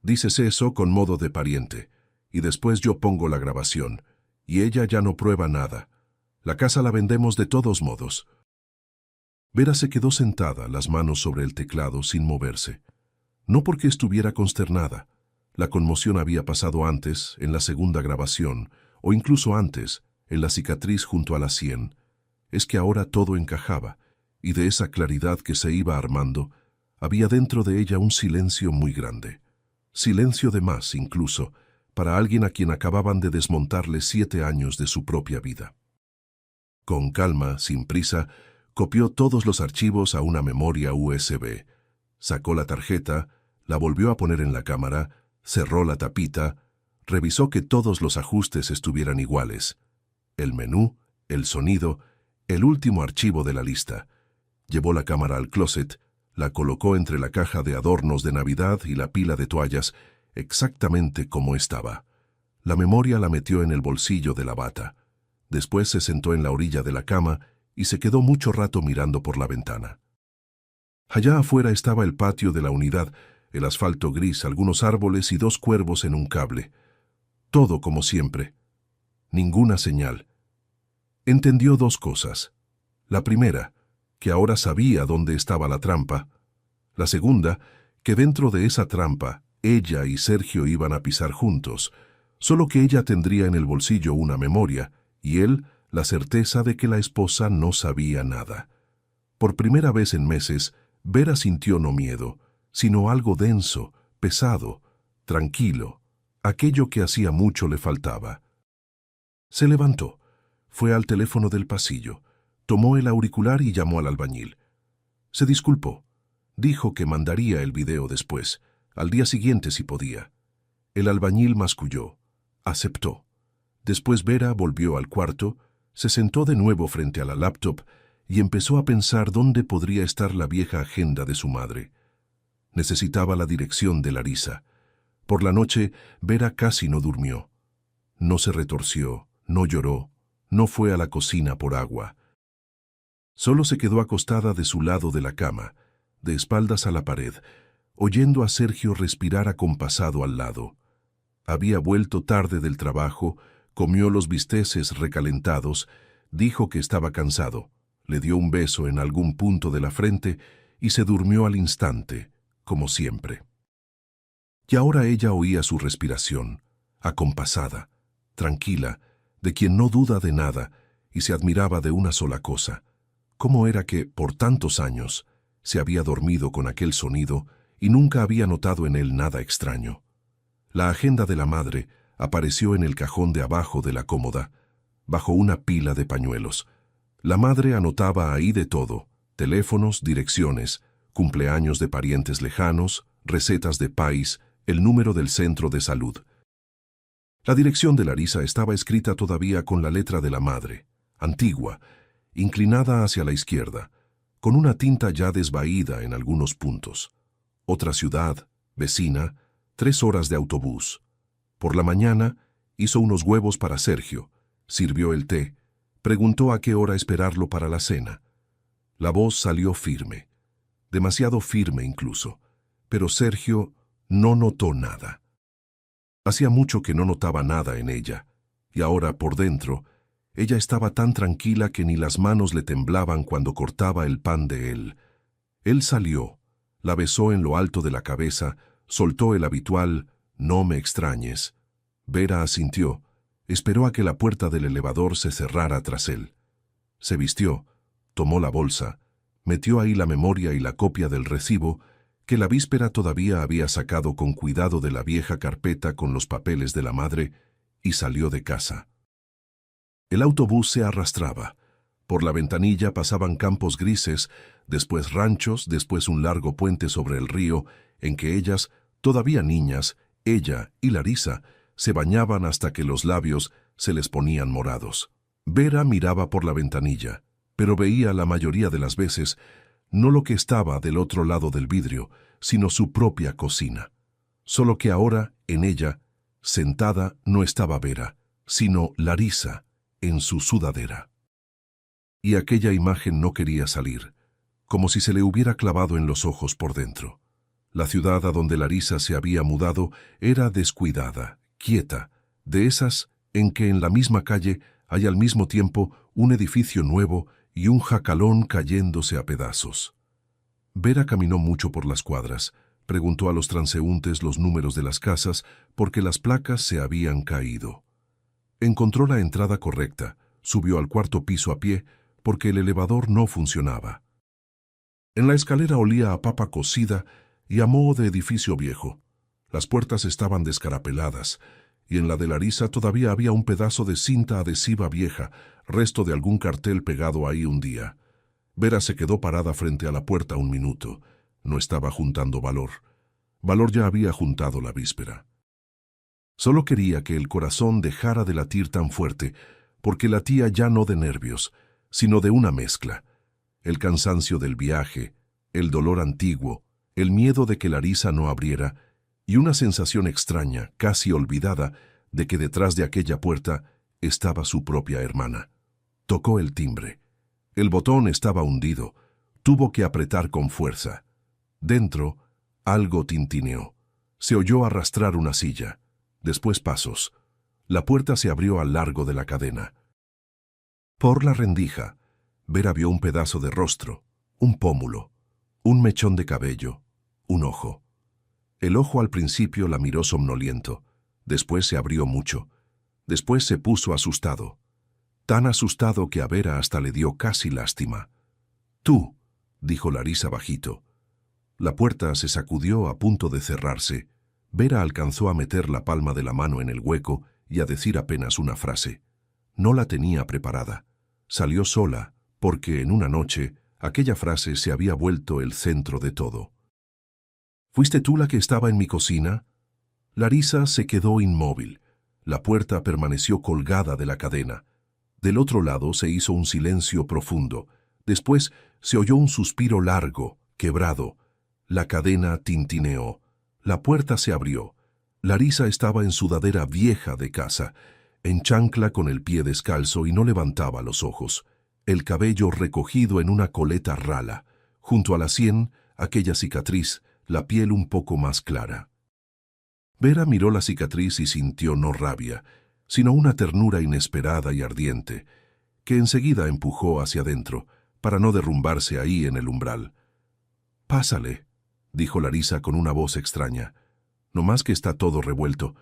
Dices eso con modo de pariente, y después yo pongo la grabación, y ella ya no prueba nada. La casa la vendemos de todos modos. Vera se quedó sentada, las manos sobre el teclado, sin moverse. No porque estuviera consternada. La conmoción había pasado antes, en la segunda grabación, o incluso antes, en la cicatriz junto a la sien. Es que ahora todo encajaba, y de esa claridad que se iba armando, había dentro de ella un silencio muy grande. Silencio de más, incluso, para alguien a quien acababan de desmontarle 7 años de su propia vida. Con calma, sin prisa, copió todos los archivos a una memoria USB. Sacó la tarjeta, la volvió a poner en la cámara, cerró la tapita, revisó que todos los ajustes estuvieran iguales. El menú, el sonido, el último archivo de la lista. Llevó la cámara al closet, la colocó entre la caja de adornos de Navidad y la pila de toallas, exactamente como estaba. La memoria la metió en el bolsillo de la bata. Después se sentó en la orilla de la cama y se quedó mucho rato mirando por la ventana. Allá afuera estaba el patio de la unidad, el asfalto gris, algunos árboles y 2 cuervos en un cable. Todo como siempre. Ninguna señal. Entendió 2 cosas. La primera, que ahora sabía dónde estaba la trampa. La segunda, que dentro de esa trampa, ella y Sergio iban a pisar juntos, solo que ella tendría en el bolsillo una memoria, y él la certeza de que la esposa no sabía nada. Por primera vez en meses, Vera sintió no miedo, sino algo denso, pesado, tranquilo, aquello que hacía mucho le faltaba. Se levantó, fue al teléfono del pasillo, tomó el auricular y llamó al albañil. Se disculpó. Dijo que mandaría el video después, al día siguiente si podía. El albañil masculló. Aceptó. Después Vera volvió al cuarto, se sentó de nuevo frente a la laptop y empezó a pensar dónde podría estar la vieja agenda de su madre. Necesitaba la dirección de Larisa. Por la noche, Vera casi no durmió. No se retorció, no lloró, no fue a la cocina por agua. Solo se quedó acostada de su lado de la cama, de espaldas a la pared, oyendo a Sergio respirar acompasado al lado. Había vuelto tarde del trabajo, comió los bisteces recalentados, dijo que estaba cansado, le dio un beso en algún punto de la frente y se durmió al instante, como siempre. Y ahora ella oía su respiración, acompasada, tranquila, de quien no duda de nada y se admiraba de una sola cosa. ¿Cómo era que, por tantos años, se había dormido con aquel sonido y nunca había notado en él nada extraño? La agenda de la madre apareció en el cajón de abajo de la cómoda, bajo una pila de pañuelos. La madre anotaba ahí de todo: teléfonos, direcciones, cumpleaños de parientes lejanos, recetas de país, el número del centro de salud. La dirección de Larisa estaba escrita todavía con la letra de la madre, antigua, inclinada hacia la izquierda, con una tinta ya desvaída en algunos puntos. Otra ciudad, vecina, 3 horas de autobús. Por la mañana hizo unos huevos para Sergio, sirvió el té, preguntó a qué hora esperarlo para la cena. La voz salió firme, demasiado firme incluso, pero Sergio no notó nada. Hacía mucho que no notaba nada en ella, y ahora, por dentro, ella estaba tan tranquila que ni las manos le temblaban cuando cortaba el pan de él. Él salió, la besó en lo alto de la cabeza, soltó el habitual «no me extrañes». Vera asintió, esperó a que la puerta del elevador se cerrara tras él. Se vistió, tomó la bolsa, metió ahí la memoria y la copia del recibo que la víspera todavía había sacado con cuidado de la vieja carpeta con los papeles de la madre, y salió de casa. El autobús se arrastraba. Por la ventanilla pasaban campos grises, después ranchos, después un largo puente sobre el río, en que ellas, todavía niñas, ella y Larisa, se bañaban hasta que los labios se les ponían morados. Vera miraba por la ventanilla, pero veía la mayoría de las veces no lo que estaba del otro lado del vidrio, sino su propia cocina. Solo que ahora, en ella, sentada, no estaba Vera, sino Larisa, en su sudadera. Y aquella imagen no quería salir, como si se le hubiera clavado en los ojos por dentro. La ciudad a donde Larisa se había mudado era descuidada, quieta, de esas en que en la misma calle hay al mismo tiempo un edificio nuevo y un jacalón cayéndose a pedazos. Vera caminó mucho por las cuadras, preguntó a los transeúntes los números de las casas porque las placas se habían caído. Encontró la entrada correcta, subió al 4º piso a pie porque el elevador no funcionaba. En la escalera olía a papa cocida y a moho de edificio viejo. Las puertas estaban descarapeladas, y en la de Larisa todavía había un pedazo de cinta adhesiva vieja, resto de algún cartel pegado ahí un día. Vera se quedó parada frente a la puerta un minuto. No estaba juntando valor. Valor ya había juntado la víspera. Solo quería que el corazón dejara de latir tan fuerte, porque latía ya no de nervios, sino de una mezcla. El cansancio del viaje, el dolor antiguo, el miedo de que Larisa no abriera, y una sensación extraña, casi olvidada, de que detrás de aquella puerta estaba su propia hermana. Tocó el timbre. El botón estaba hundido. Tuvo que apretar con fuerza. Dentro, algo tintineó. Se oyó arrastrar una silla. Después pasos. La puerta se abrió al largo de la cadena. Por la rendija, Vera vio un pedazo de rostro, un pómulo, un mechón de cabello, un ojo. El ojo al principio la miró somnoliento, después se abrió mucho, después se puso asustado, tan asustado que a Vera hasta le dio casi lástima. «Tú», dijo Larisa bajito. La puerta se sacudió a punto de cerrarse. Vera alcanzó a meter la palma de la mano en el hueco y a decir apenas una frase. No la tenía preparada. Salió sola, porque en una noche aquella frase se había vuelto el centro de todo. «¿Fuiste tú la que estaba en mi cocina?» Larisa se quedó inmóvil. La puerta permaneció colgada de la cadena. Del otro lado se hizo un silencio profundo. Después se oyó un suspiro largo, quebrado. La cadena tintineó. La puerta se abrió. Larisa estaba en sudadera vieja de casa, en chancla con el pie descalzo y no levantaba los ojos. El cabello recogido en una coleta rala. Junto a la sien, aquella cicatriz, la piel un poco más clara. Vera miró la cicatriz y sintió no rabia, sino una ternura inesperada y ardiente, que enseguida empujó hacia adentro, para no derrumbarse ahí en el umbral. «Pásale», dijo Larisa con una voz extraña. «No más que está todo revuelto».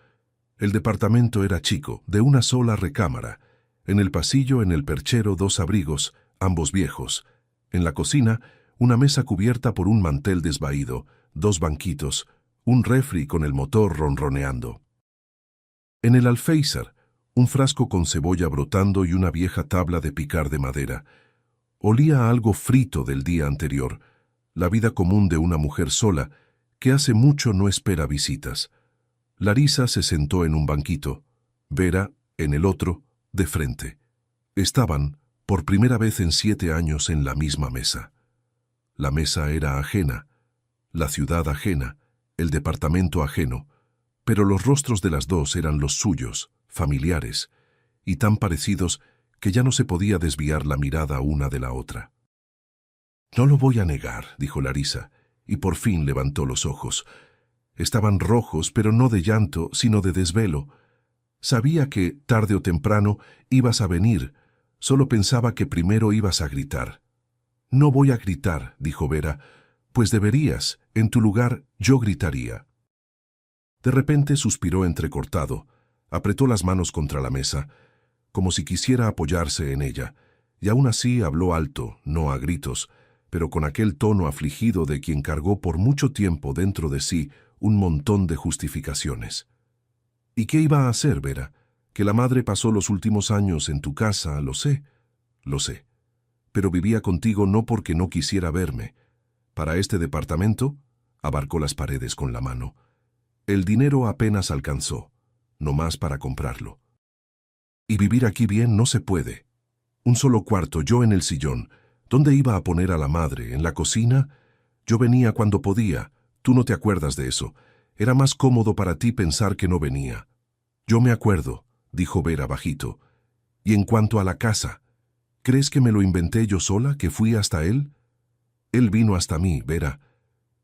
El departamento era chico, de una sola recámara. En el pasillo, en el perchero, 2 abrigos, ambos viejos. En la cocina, una mesa cubierta por un mantel desvaído, 2 banquitos, un refri con el motor ronroneando. En el alféizar, un frasco con cebolla brotando y una vieja tabla de picar de madera. Olía a algo frito del día anterior, la vida común de una mujer sola que hace mucho no espera visitas. Larisa se sentó en un banquito, Vera en el otro, de frente. Estaban, por primera vez en 7 años, en la misma mesa. La mesa era ajena, la ciudad ajena, el departamento ajeno, pero los rostros de las dos eran los suyos, familiares, y tan parecidos que ya no se podía desviar la mirada una de la otra. «No lo voy a negar», dijo Larisa, y por fin levantó los ojos. Estaban rojos, pero no de llanto, sino de desvelo. Sabía que, tarde o temprano, ibas a venir. Solo pensaba que primero ibas a gritar. «No voy a gritar», dijo Vera, «pues deberías. En tu lugar, yo gritaría». De repente suspiró entrecortado, apretó las manos contra la mesa, como si quisiera apoyarse en ella, y aún así habló alto, no a gritos, pero con aquel tono afligido de quien cargó por mucho tiempo dentro de sí un montón de justificaciones. «¿Y qué iba a hacer, Vera? Que la madre pasó los últimos años en tu casa, lo sé, pero vivía contigo no porque no quisiera verme. Para este departamento», abarcó las paredes con la mano, «el dinero apenas alcanzó, no más para comprarlo. Y vivir aquí bien no se puede. Un solo cuarto, yo en el sillón. ¿Dónde iba a poner a la madre? ¿En la cocina? Yo venía cuando podía. Tú no te acuerdas de eso. Era más cómodo para ti pensar que no venía». «Yo me acuerdo», dijo Vera bajito. «Y en cuanto a la casa, ¿crees que me lo inventé yo sola, que fui hasta él? Él vino hasta mí, Vera.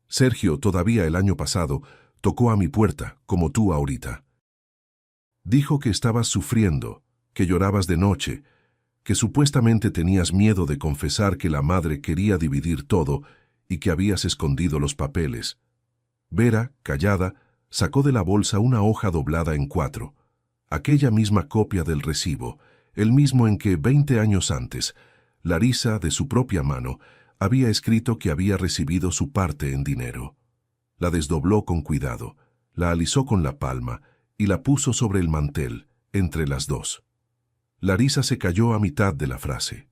Sergio, todavía el año pasado, tocó a mi puerta, como tú ahorita. Dijo que estabas sufriendo, que llorabas de noche, que supuestamente tenías miedo de confesar que la madre quería dividir todo y que habías escondido los papeles». Vera, callada, sacó de la bolsa una hoja doblada en 4, aquella misma copia del recibo, el mismo en que 20 años antes, Larisa, de su propia mano, había escrito que había recibido su parte en dinero. La desdobló con cuidado, la alisó con la palma y la puso sobre el mantel, entre las dos. Larisa se calló a mitad de la frase.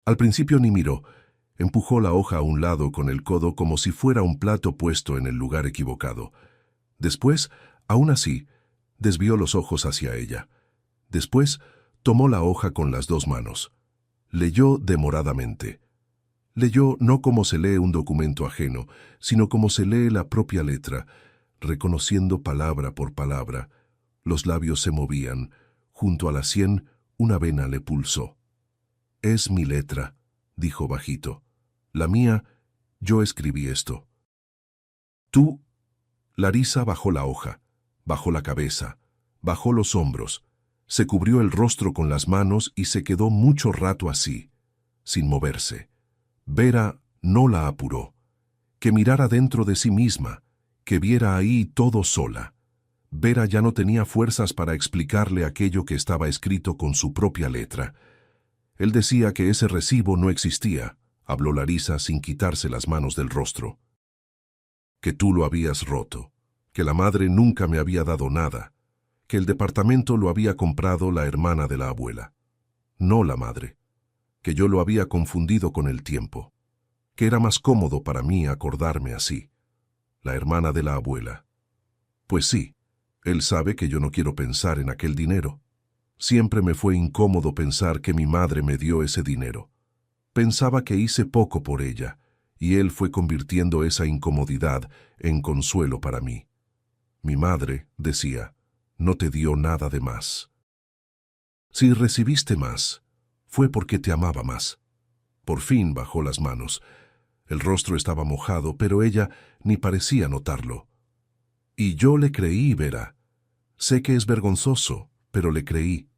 Al principio ni miró, empujó la hoja a un lado con el codo como si fuera un plato puesto en el lugar equivocado. Después, aún así, desvió los ojos hacia ella. Después, tomó la hoja con las 2 manos. Leyó demoradamente. Leyó no como se lee un documento ajeno, sino como se lee la propia letra, reconociendo palabra por palabra. Los labios se movían. Junto a la sien, una vena le pulsó. «Es mi letra», dijo bajito. «La mía, yo escribí esto». «Tú». Larisa bajó la hoja, bajó la cabeza, bajó los hombros, se cubrió el rostro con las manos y se quedó mucho rato así, sin moverse. Vera no la apuró. Que mirara dentro de sí misma, que viera ahí todo sola. Vera ya no tenía fuerzas para explicarle aquello que estaba escrito con su propia letra. Él decía que ese recibo no existía, habló Larisa sin quitarse las manos del rostro. Que tú lo habías roto, que la madre nunca me había dado nada, que el departamento lo había comprado la hermana de la abuela, no la madre, que yo lo había confundido con el tiempo, que era más cómodo para mí acordarme así, la hermana de la abuela. Pues sí, él sabe que yo no quiero pensar en aquel dinero. Siempre me fue incómodo pensar que mi madre me dio ese dinero. Pensaba que hice poco por ella, y él fue convirtiendo esa incomodidad en consuelo para mí. Mi madre, decía, no te dio nada de más. Si recibiste más, fue porque te amaba más. Por fin bajó las manos. El rostro estaba mojado, pero ella ni parecía notarlo. Y yo le creí, Vera. Sé que es vergonzoso, pero le creí.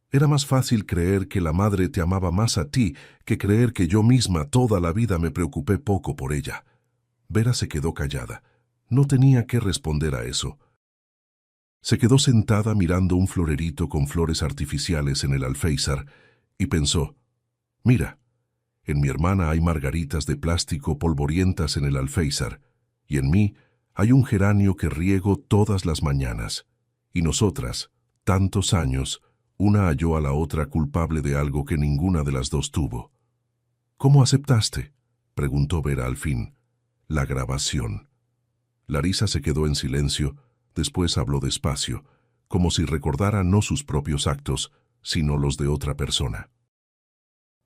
Era más fácil creer que la madre te amaba más a ti que creer que yo misma toda la vida me preocupé poco por ella. Vera se quedó callada. No tenía que responder a eso. Se quedó sentada mirando un florerito con flores artificiales en el alféizar y pensó, «Mira, en mi hermana hay margaritas de plástico polvorientas en el alféizar, y en mí Hay un geranio que riego todas las mañanas. Y nosotras, tantos años, una halló a la otra culpable de algo que ninguna de las dos tuvo. ¿Cómo aceptaste?, preguntó Vera al fin. La grabación. Larisa se quedó en silencio, después habló despacio, como si recordara no sus propios actos, sino los de otra persona.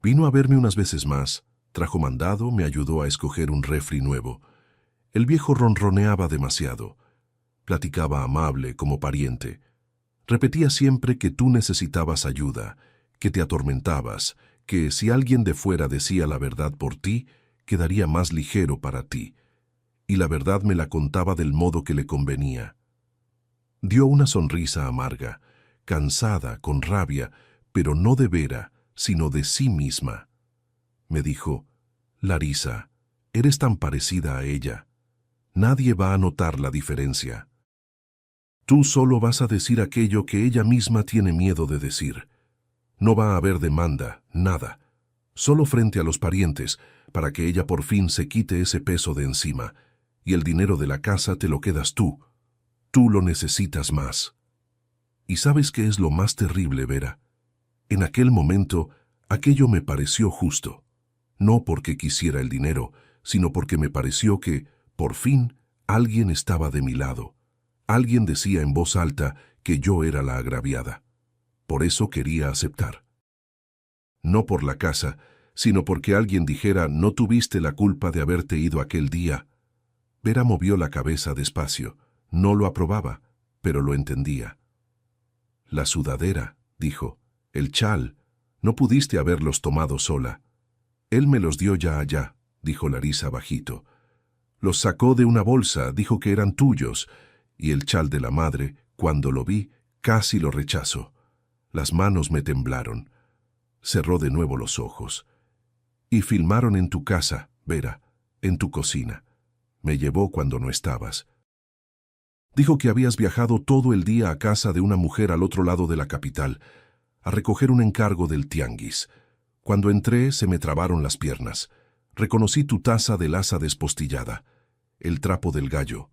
Vino a verme unas veces más, trajo mandado, me ayudó a escoger un refri nuevo. El viejo ronroneaba demasiado. Platicaba amable, como pariente. Repetía siempre que tú necesitabas ayuda, que te atormentabas, que si alguien de fuera decía la verdad por ti, quedaría más ligero para ti. Y la verdad me la contaba del modo que le convenía. Dio una sonrisa amarga, cansada, con rabia, pero no de Vera, sino de sí misma. Me dijo: Larisa, eres tan parecida a ella. Nadie va a notar la diferencia. Tú solo vas a decir aquello que ella misma tiene miedo de decir. No va a haber demanda, nada. Solo frente a los parientes, para que ella por fin se quite ese peso de encima, y el dinero de la casa te lo quedas tú. Tú lo necesitas más. ¿Y sabes qué es lo más terrible, Vera? En aquel momento, aquello me pareció justo. No porque quisiera el dinero, sino porque me pareció que, por fin, alguien estaba de mi lado. Alguien decía en voz alta que yo era la agraviada. Por eso quería aceptar. No por la casa, sino porque alguien dijera: no tuviste la culpa de haberte ido aquel día. Vera movió la cabeza despacio. No lo aprobaba, pero lo entendía. La sudadera, dijo, el chal, no pudiste haberlos tomado sola. Él me los dio ya allá, dijo Larisa bajito. Los sacó de una bolsa, dijo que eran tuyos, y el chal de la madre, cuando lo vi, casi lo rechazó. Las manos me temblaron. Cerró de nuevo los ojos. Y filmaron en tu casa, Vera, en tu cocina. Me llevó cuando no estabas. Dijo que habías viajado todo el día a casa de una mujer al otro lado de la capital, a recoger un encargo del tianguis. Cuando entré se me trabaron las piernas. Reconocí tu taza de laza despostillada, el trapo del gallo.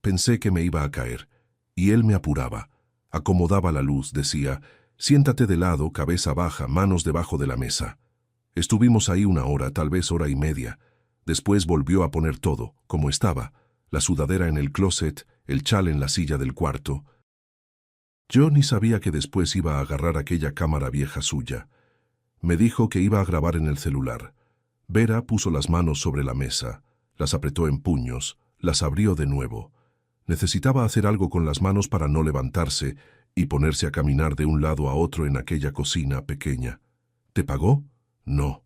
Pensé que me iba a caer, y él me apuraba. Acomodaba la luz, decía: siéntate de lado, cabeza baja, manos debajo de la mesa. Estuvimos ahí una hora, tal vez hora y media. Después volvió a poner todo, como estaba, la sudadera en el closet, el chal en la silla del cuarto. Yo ni sabía que después iba a agarrar aquella cámara vieja suya. Me dijo que iba a grabar en el celular. Vera puso las manos sobre la mesa, las apretó en puños, las abrió de nuevo. Necesitaba hacer algo con las manos para no levantarse y ponerse a caminar de un lado a otro en aquella cocina pequeña. ¿Te pagó? No.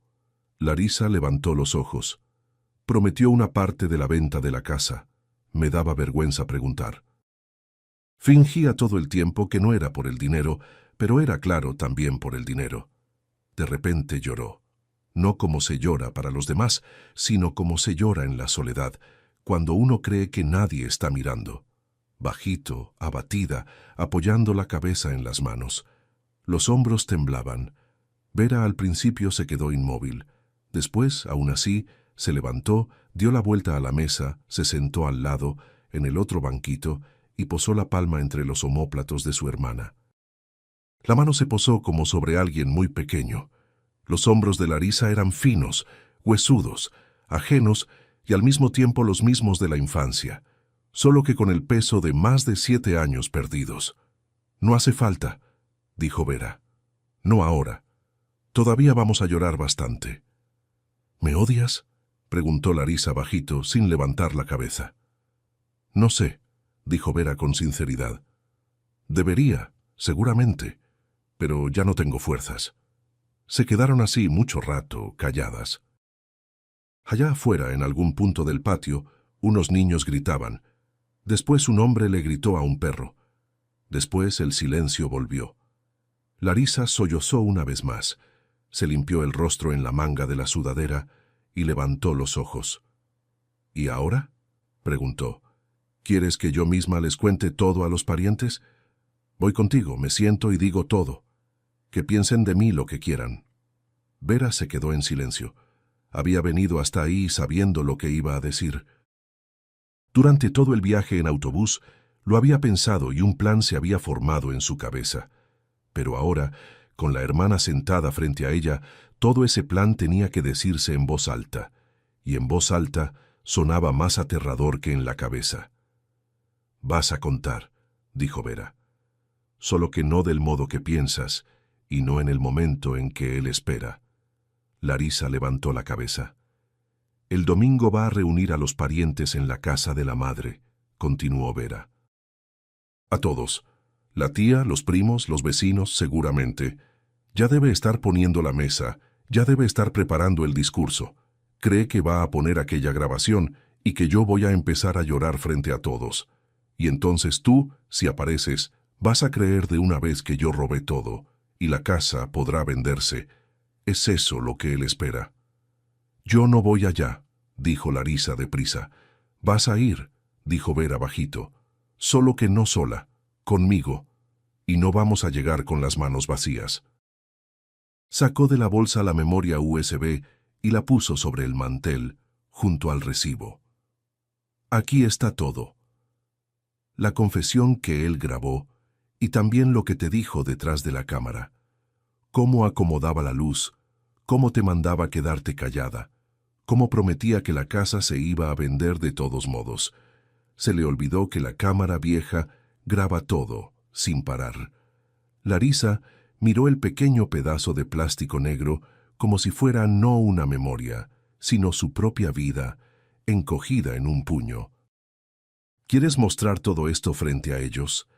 Larisa levantó los ojos. Prometió una parte de la venta de la casa. Me daba vergüenza preguntar. Fingía todo el tiempo que no era por el dinero, pero era claro también por el dinero. De repente lloró. No como se llora para los demás, sino como se llora en la soledad, cuando uno cree que nadie está mirando. Bajito, abatida, apoyando la cabeza en las manos. Los hombros temblaban. Vera al principio se quedó inmóvil. Después, aún así, se levantó, dio la vuelta a la mesa, se sentó al lado, en el otro banquito, y posó la palma entre los omóplatos de su hermana. La mano se posó como sobre alguien muy pequeño. Los hombros de Larisa eran finos, huesudos, ajenos y al mismo tiempo los mismos de la infancia, solo que con el peso de más de 7 años perdidos. «No hace falta», dijo Vera. «No ahora. Todavía vamos a llorar bastante». «¿Me odias?», preguntó Larisa bajito, sin levantar la cabeza. «No sé», dijo Vera con sinceridad. «Debería, seguramente, pero ya no tengo fuerzas». Se quedaron así mucho rato, calladas. Allá afuera, en algún punto del patio, unos niños gritaban. Después un hombre le gritó a un perro. Después el silencio volvió. Larisa sollozó una vez más. Se limpió el rostro en la manga de la sudadera y levantó los ojos. «¿Y ahora?», preguntó. «¿Quieres que yo misma les cuente todo a los parientes? Voy contigo, me siento y digo todo. Que piensen de mí lo que quieran». Vera se quedó en silencio. Había venido hasta ahí sabiendo lo que iba a decir. Durante todo el viaje en autobús, lo había pensado y un plan se había formado en su cabeza. Pero ahora, con la hermana sentada frente a ella, todo ese plan tenía que decirse en voz alta, y en voz alta sonaba más aterrador que en la cabeza. «Vas a contar», dijo Vera, «solo que no del modo que piensas, y no en el momento en que él espera». Larisa levantó la cabeza. «El domingo va a reunir a los parientes en la casa de la madre», continuó Vera. «A todos. La tía, los primos, los vecinos, seguramente. Ya debe estar poniendo la mesa, ya debe estar preparando el discurso. Cree que va a poner aquella grabación y que yo voy a empezar a llorar frente a todos. Y entonces tú, si apareces, vas a creer de una vez que yo robé todo, y la casa podrá venderse. Es eso lo que él espera». «Yo no voy allá», dijo Larisa deprisa. «Vas a ir», dijo Vera bajito. «Solo que no sola, conmigo. Y no vamos a llegar con las manos vacías». Sacó de la bolsa la memoria USB y la puso sobre el mantel, junto al recibo. «Aquí está todo. La confesión que él grabó y también lo que te dijo detrás de la cámara. Cómo acomodaba la luz, cómo te mandaba quedarte callada, cómo prometía que la casa se iba a vender de todos modos. Se le olvidó que la cámara vieja graba todo, sin parar». Larisa miró el pequeño pedazo de plástico negro como si fuera no una memoria, sino su propia vida, encogida en un puño. «¿Quieres mostrar todo esto frente a ellos?»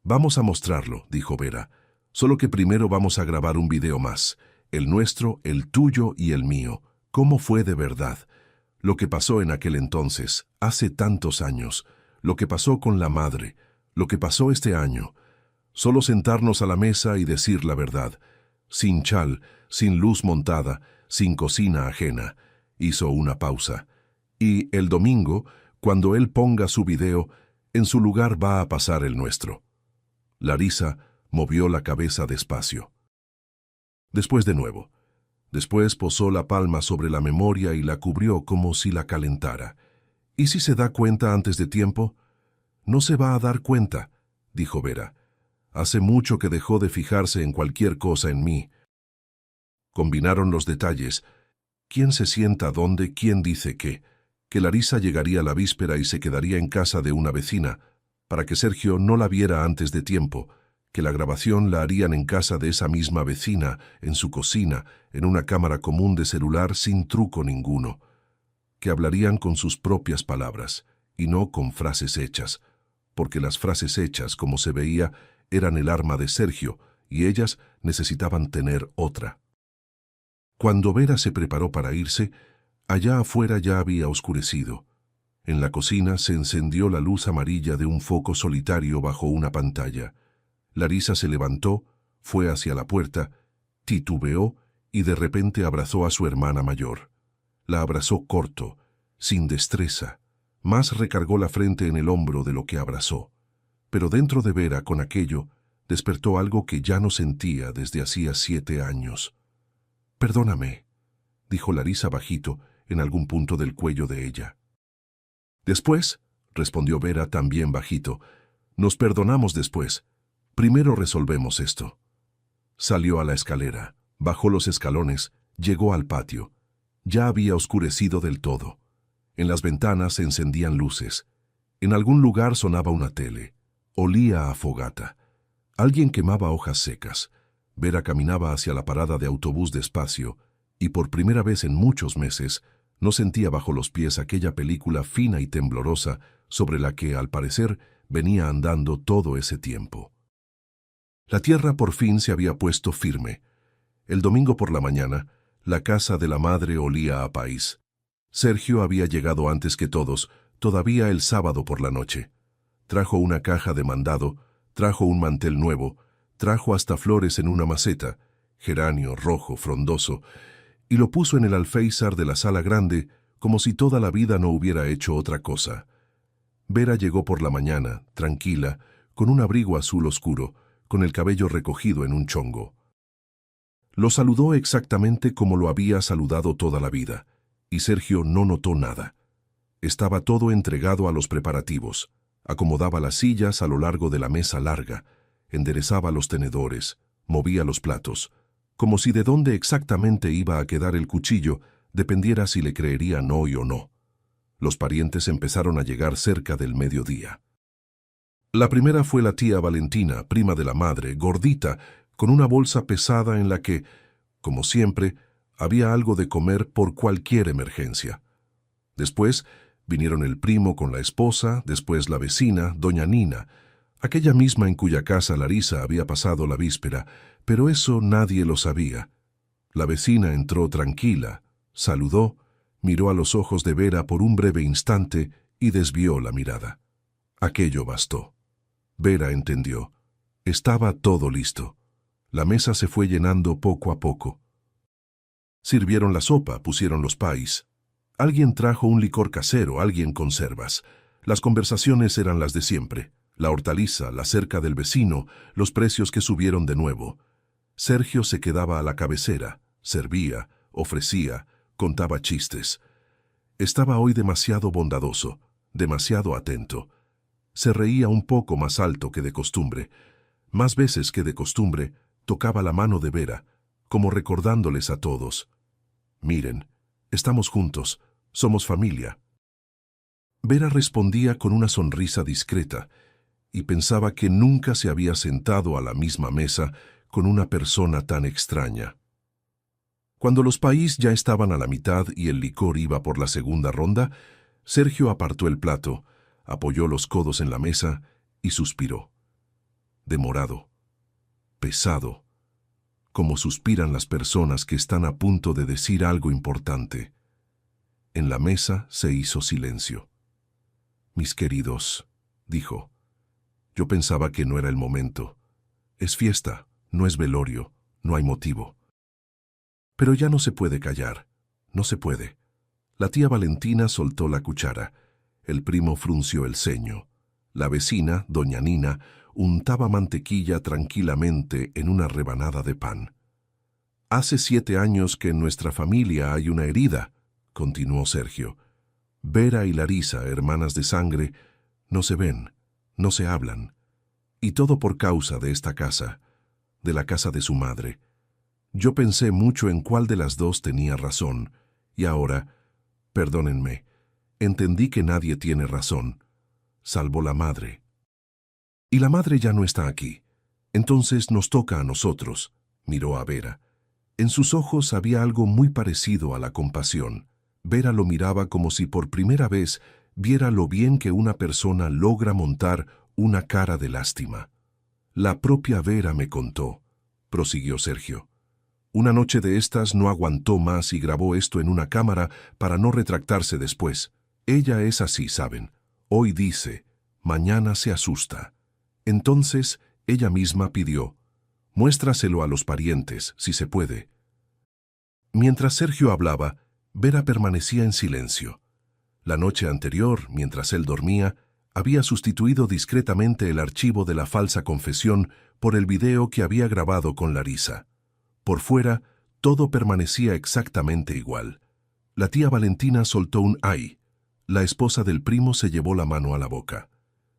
«Vamos a mostrarlo», dijo Vera. «Solo que primero vamos a grabar un video más, el nuestro, el tuyo y el mío. ¿Cómo fue de verdad? Lo que pasó en aquel entonces, hace tantos años, lo que pasó con la madre, lo que pasó este año. Solo sentarnos a la mesa y decir la verdad, sin chal, sin luz montada, sin cocina ajena». Hizo una pausa. «Y el domingo, cuando él ponga su video, en su lugar va a pasar el nuestro». Larisa movió la cabeza despacio. Después de nuevo. Después posó la palma sobre la memoria y la cubrió como si la calentara. «¿Y si se da cuenta antes de tiempo?» «No se va a dar cuenta», dijo Vera. «Hace mucho que dejó de fijarse en cualquier cosa en mí». Combinaron los detalles. ¿Quién se sienta dónde? ¿Quién dice qué? Que Larisa llegaría la víspera y se quedaría en casa de una vecina, para que Sergio no la viera antes de tiempo, que la grabación la harían en casa de esa misma vecina, en su cocina, en una cámara común de celular sin truco ninguno, que hablarían con sus propias palabras, y no con frases hechas, porque las frases hechas, como se veía, eran el arma de Sergio, y ellas necesitaban tener otra. Cuando Vera se preparó para irse, allá afuera ya había oscurecido. En la cocina se encendió la luz amarilla de un foco solitario bajo una pantalla. Larisa se levantó, fue hacia la puerta, titubeó y de repente abrazó a su hermana mayor. La abrazó corto, sin destreza. Más recargó la frente en el hombro de lo que abrazó. Pero dentro de Vera, con aquello, despertó algo que ya no sentía desde hacía 7 años. «Perdóname», dijo Larisa bajito, en algún punto del cuello de ella. «Después», respondió Vera también bajito, «nos perdonamos después. Primero resolvemos esto». Salió a la escalera, bajó los escalones, llegó al patio. Ya había oscurecido del todo. En las ventanas se encendían luces. En algún lugar sonaba una tele. Olía a fogata. Alguien quemaba hojas secas. Vera caminaba hacia la parada de autobús despacio y por primera vez en muchos meses no sentía bajo los pies aquella película fina y temblorosa sobre la que, al parecer, venía andando todo ese tiempo. La tierra por fin se había puesto firme. El domingo por la mañana, la casa de la madre olía a país. Sergio había llegado antes que todos, todavía el sábado por la noche. Trajo una caja de mandado, trajo un mantel nuevo, trajo hasta flores en una maceta, geranio rojo, frondoso, y lo puso en el alféizar de la sala grande como si toda la vida no hubiera hecho otra cosa. Vera llegó por la mañana, tranquila, con un abrigo azul oscuro, con el cabello recogido en un chongo. Lo saludó exactamente como lo había saludado toda la vida, y Sergio no notó nada. Estaba todo entregado a los preparativos. Acomodaba las sillas a lo largo de la mesa larga, enderezaba los tenedores, movía los platos, como si de dónde exactamente iba a quedar el cuchillo dependiera si le creerían hoy o no. Los parientes empezaron a llegar cerca del mediodía. La primera fue la tía Valentina, prima de la madre, gordita, con una bolsa pesada en la que, como siempre, había algo de comer por cualquier emergencia. Después vinieron el primo con la esposa, después la vecina, doña Nina, aquella misma en cuya casa Larisa había pasado la víspera, pero eso nadie lo sabía. La vecina entró tranquila, saludó, miró a los ojos de Vera por un breve instante y desvió la mirada. Aquello bastó. Vera entendió. Estaba todo listo. La mesa se fue llenando poco a poco. Sirvieron la sopa, pusieron los pais. Alguien trajo un licor casero, alguien conservas. Las conversaciones eran las de siempre. La hortaliza, la cerca del vecino, los precios que subieron de nuevo. Sergio se quedaba a la cabecera, servía, ofrecía, contaba chistes. Estaba hoy demasiado bondadoso, demasiado atento. Se reía un poco más alto que de costumbre. Más veces que de costumbre, tocaba la mano de Vera, como recordándoles a todos. Miren, estamos juntos, somos familia. Vera respondía con una sonrisa discreta y pensaba que nunca se había sentado a la misma mesa con una persona tan extraña. Cuando los país ya estaban a la mitad y el licor iba por la segunda ronda, Sergio apartó el plato, apoyó los codos en la mesa y suspiró. Demorado, pesado, como suspiran las personas que están a punto de decir algo importante. En la mesa se hizo silencio. «Mis queridos», dijo, «yo pensaba que no era el momento. Es fiesta, no es velorio, no hay motivo. Pero ya no se puede callar, no se puede». La tía Valentina soltó la cuchara. El primo frunció el ceño. La vecina, doña Nina, untaba mantequilla tranquilamente en una rebanada de pan. «Hace 7 años que en nuestra familia hay una herida», continuó Sergio. «Vera y Larisa, hermanas de sangre, no se ven, no se hablan. Y todo por causa de esta casa, de la casa de su madre. Yo pensé mucho en cuál de las dos tenía razón, y ahora, perdónenme, entendí que nadie tiene razón, salvo la madre. Y la madre ya no está aquí. Entonces nos toca a nosotros», miró a Vera. En sus ojos había algo muy parecido a la compasión. Vera lo miraba como si por primera vez viera lo bien que una persona logra montar una cara de lástima. «La propia Vera me contó», prosiguió Sergio. «Una noche de estas no aguantó más y grabó esto en una cámara para no retractarse después. Ella es así, ¿saben? Hoy dice, mañana se asusta. Entonces, ella misma pidió, muéstraselo a los parientes, si se puede». Mientras Sergio hablaba, Vera permanecía en silencio. La noche anterior, mientras él dormía, había sustituido discretamente el archivo de la falsa confesión por el video que había grabado con Larisa. Por fuera, todo permanecía exactamente igual. La tía Valentina soltó un «ay». La esposa del primo se llevó la mano a la boca.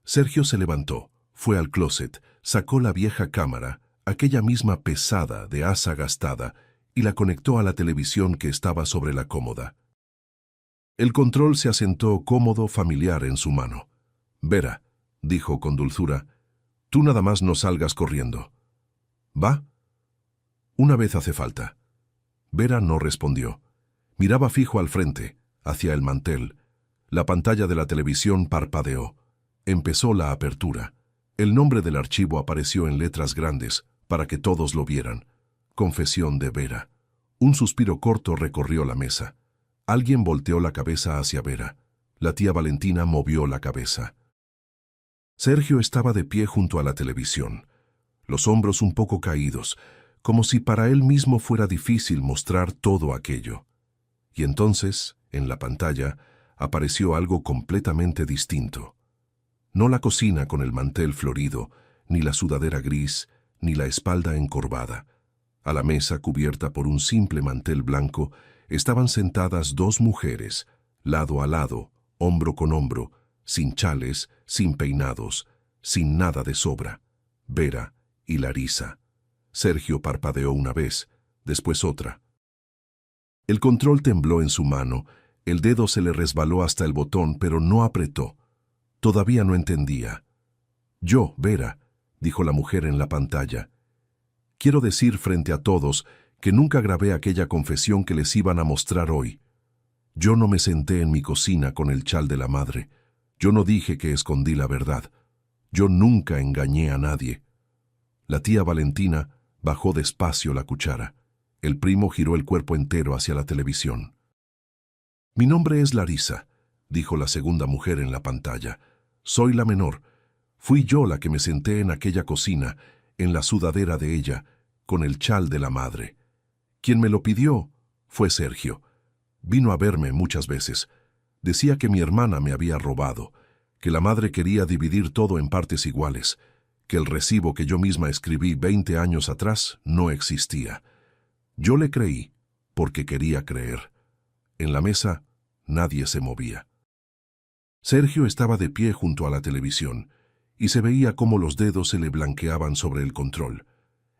Sergio se levantó, fue al closet, sacó la vieja cámara, aquella misma pesada de asa gastada, y la conectó a la televisión que estaba sobre la cómoda. El control se asentó cómodo, familiar en su mano. «Vera», dijo con dulzura, «tú nada más no salgas corriendo». «¿Va?» «Una vez hace falta». Vera no respondió. Miraba fijo al frente, hacia el mantel. La pantalla de la televisión parpadeó. Empezó la apertura. El nombre del archivo apareció en letras grandes, para que todos lo vieran. Confesión de Vera. Un suspiro corto recorrió la mesa. Alguien volteó la cabeza hacia Vera. La tía Valentina movió la cabeza. Sergio estaba de pie junto a la televisión, los hombros un poco caídos, como si para él mismo fuera difícil mostrar todo aquello. Y entonces, en la pantalla, apareció algo completamente distinto. No la cocina con el mantel florido, ni la sudadera gris, ni la espalda encorvada. A la mesa, cubierta por un simple mantel blanco, estaban sentadas 2 mujeres, lado a lado, hombro con hombro, sin chales, sin peinados, sin nada de sobra. Vera y Larisa. Sergio parpadeó una vez, después otra. El control tembló en su mano, el dedo se le resbaló hasta el botón, pero no apretó. Todavía no entendía. Yo, Vera, dijo la mujer en la pantalla. Quiero decir frente a todos que nunca grabé aquella confesión que les iban a mostrar hoy. Yo no me senté en mi cocina con el chal de la madre. Yo no dije que escondí la verdad. Yo nunca engañé a nadie. La tía Valentina bajó despacio la cuchara. El primo giró el cuerpo entero hacia la televisión. Mi nombre es Larisa, dijo la segunda mujer en la pantalla. Soy la menor. Fui yo la que me senté en aquella cocina, en la sudadera de ella, con el chal de la madre. Quien me lo pidió fue Sergio. Vino a verme muchas veces. Decía que mi hermana me había robado, que la madre quería dividir todo en partes iguales, que el recibo que yo misma escribí 20 años atrás no existía. Yo le creí, porque quería creer. En la mesa nadie se movía. Sergio estaba de pie junto a la televisión, y se veía cómo los dedos se le blanqueaban sobre el control.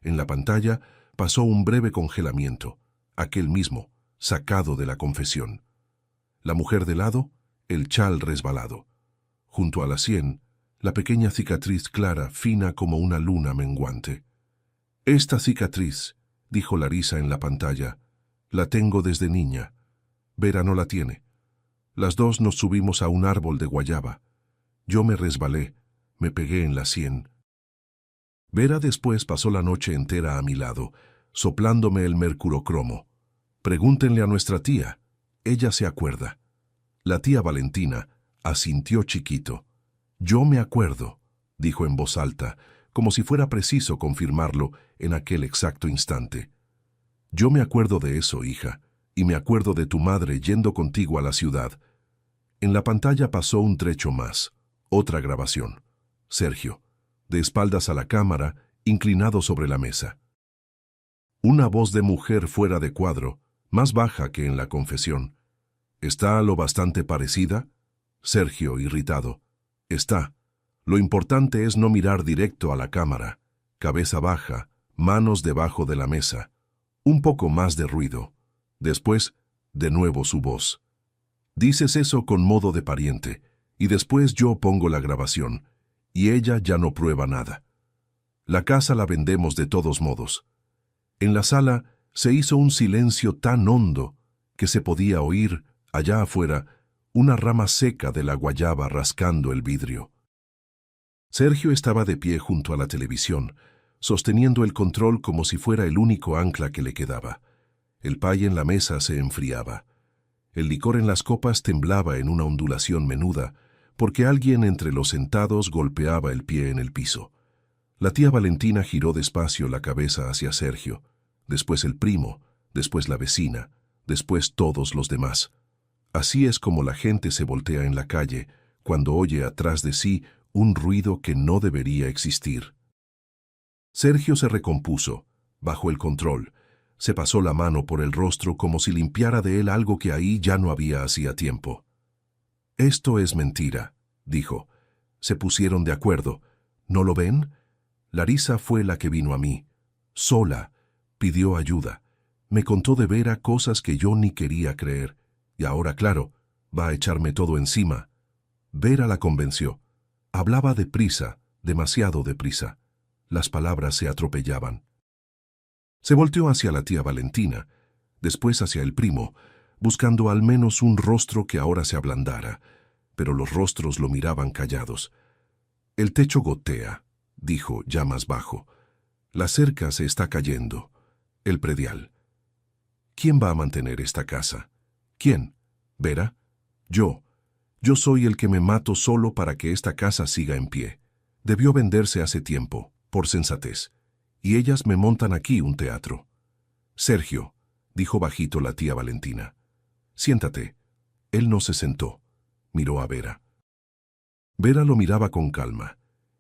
En la pantalla pasó un breve congelamiento, aquel mismo, sacado de la confesión. La mujer de lado, el chal resbalado. Junto a la sien, la pequeña cicatriz clara, fina como una luna menguante. Esta cicatriz, dijo Larisa en la pantalla, la tengo desde niña. Vera no la tiene. Las dos nos subimos a un árbol de guayaba. Yo me resbalé, me pegué en la sien. Vera después pasó la noche entera a mi lado, soplándome el mercurocromo. Pregúntenle a nuestra tía, ella se acuerda. La tía Valentina asintió chiquito. Yo me acuerdo, dijo en voz alta, como si fuera preciso confirmarlo en aquel exacto instante. Yo me acuerdo de eso, hija, y me acuerdo de tu madre yendo contigo a la ciudad. En la pantalla pasó un trecho más, otra grabación. Sergio, de espaldas a la cámara, inclinado sobre la mesa. Una voz de mujer fuera de cuadro, más baja que en la confesión. ¿Está lo bastante parecida? Sergio, irritado. Está. Lo importante es no mirar directo a la cámara. Cabeza baja, manos debajo de la mesa. Un poco más de ruido. Después, de nuevo su voz. Dices eso con modo de pariente, y después yo pongo la grabación, y ella ya no prueba nada. La casa la vendemos de todos modos. En la sala se hizo un silencio tan hondo que se podía oír, allá afuera, una rama seca de la guayaba rascando el vidrio. Sergio estaba de pie junto a la televisión, sosteniendo el control como si fuera el único ancla que le quedaba. El pay en la mesa se enfriaba. El licor en las copas temblaba en una ondulación menuda, porque alguien entre los sentados golpeaba el pie en el piso. La tía Valentina giró despacio la cabeza hacia Sergio, después el primo, después la vecina, después todos los demás. Así es como la gente se voltea en la calle cuando oye atrás de sí un ruido que no debería existir. Sergio se recompuso, bajó el control, se pasó la mano por el rostro como si limpiara de él algo que ahí ya no había hacía tiempo. Esto es mentira, dijo. Se pusieron de acuerdo. ¿No lo ven? Larisa fue la que vino a mí. Sola. Pidió ayuda. Me contó de Vera cosas que yo ni quería creer. Y ahora, claro, va a echarme todo encima. Vera la convenció. Hablaba deprisa, demasiado deprisa. Las palabras se atropellaban. Se volteó hacia la tía Valentina, después hacia el primo, buscando al menos un rostro que ahora se ablandara, pero los rostros lo miraban callados. El techo gotea, dijo ya más bajo. La cerca se está cayendo. El predial. ¿Quién va a mantener esta casa? ¿Quién? ¿Vera? Yo. Yo soy el que me mato solo para que esta casa siga en pie. Debió venderse hace tiempo, por sensatez. Y ellas me montan aquí un teatro. Sergio, dijo bajito la tía Valentina. Siéntate. Él no se sentó. Miró a Vera. Vera lo miraba con calma,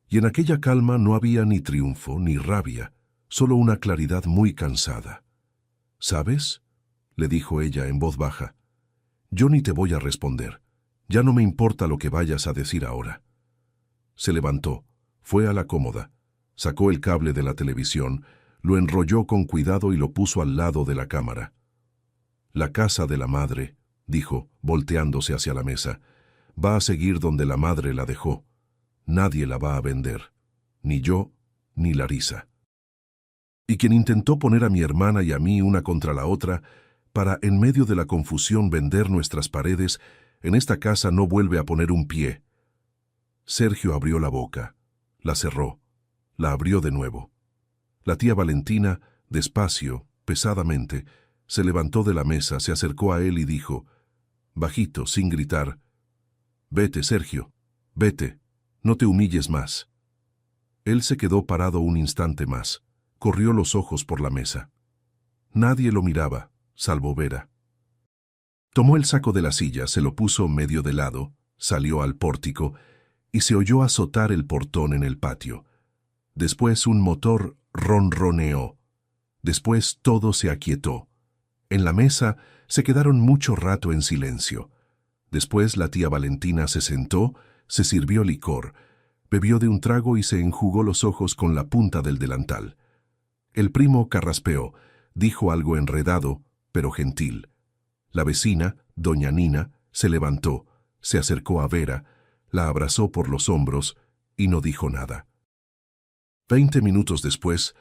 y en aquella calma no había ni triunfo ni rabia, solo una claridad muy cansada. ¿Sabes?, le dijo ella en voz baja. Yo ni te voy a responder. Ya no me importa lo que vayas a decir ahora. Se levantó, fue a la cómoda, sacó el cable de la televisión, lo enrolló con cuidado y lo puso al lado de la cámara. La casa de la madre, dijo, volteándose hacia la mesa, va a seguir donde la madre la dejó. Nadie la va a vender, ni yo, ni Larisa. Y quien intentó poner a mi hermana y a mí una contra la otra, para, en medio de la confusión, vender nuestras paredes, en esta casa no vuelve a poner un pie. Sergio abrió la boca, la cerró, la abrió de nuevo. La tía Valentina, despacio, pesadamente, se levantó de la mesa, se acercó a él y dijo, bajito, sin gritar, «Vete, Sergio, vete, no te humilles más». Él se quedó parado un instante más, corrió los ojos por la mesa. Nadie lo miraba, salvo Vera. Tomó el saco de la silla, se lo puso medio de lado, salió al pórtico y se oyó azotar el portón en el patio. Después un motor ronroneó. Después todo se aquietó. En la mesa se quedaron mucho rato en silencio. Después la tía Valentina se sentó, se sirvió licor, bebió de un trago y se enjugó los ojos con la punta del delantal. El primo carraspeó, dijo algo enredado, pero gentil. La vecina, doña Nina, se levantó, se acercó a Vera, la abrazó por los hombros y no dijo nada. 20 minutos después,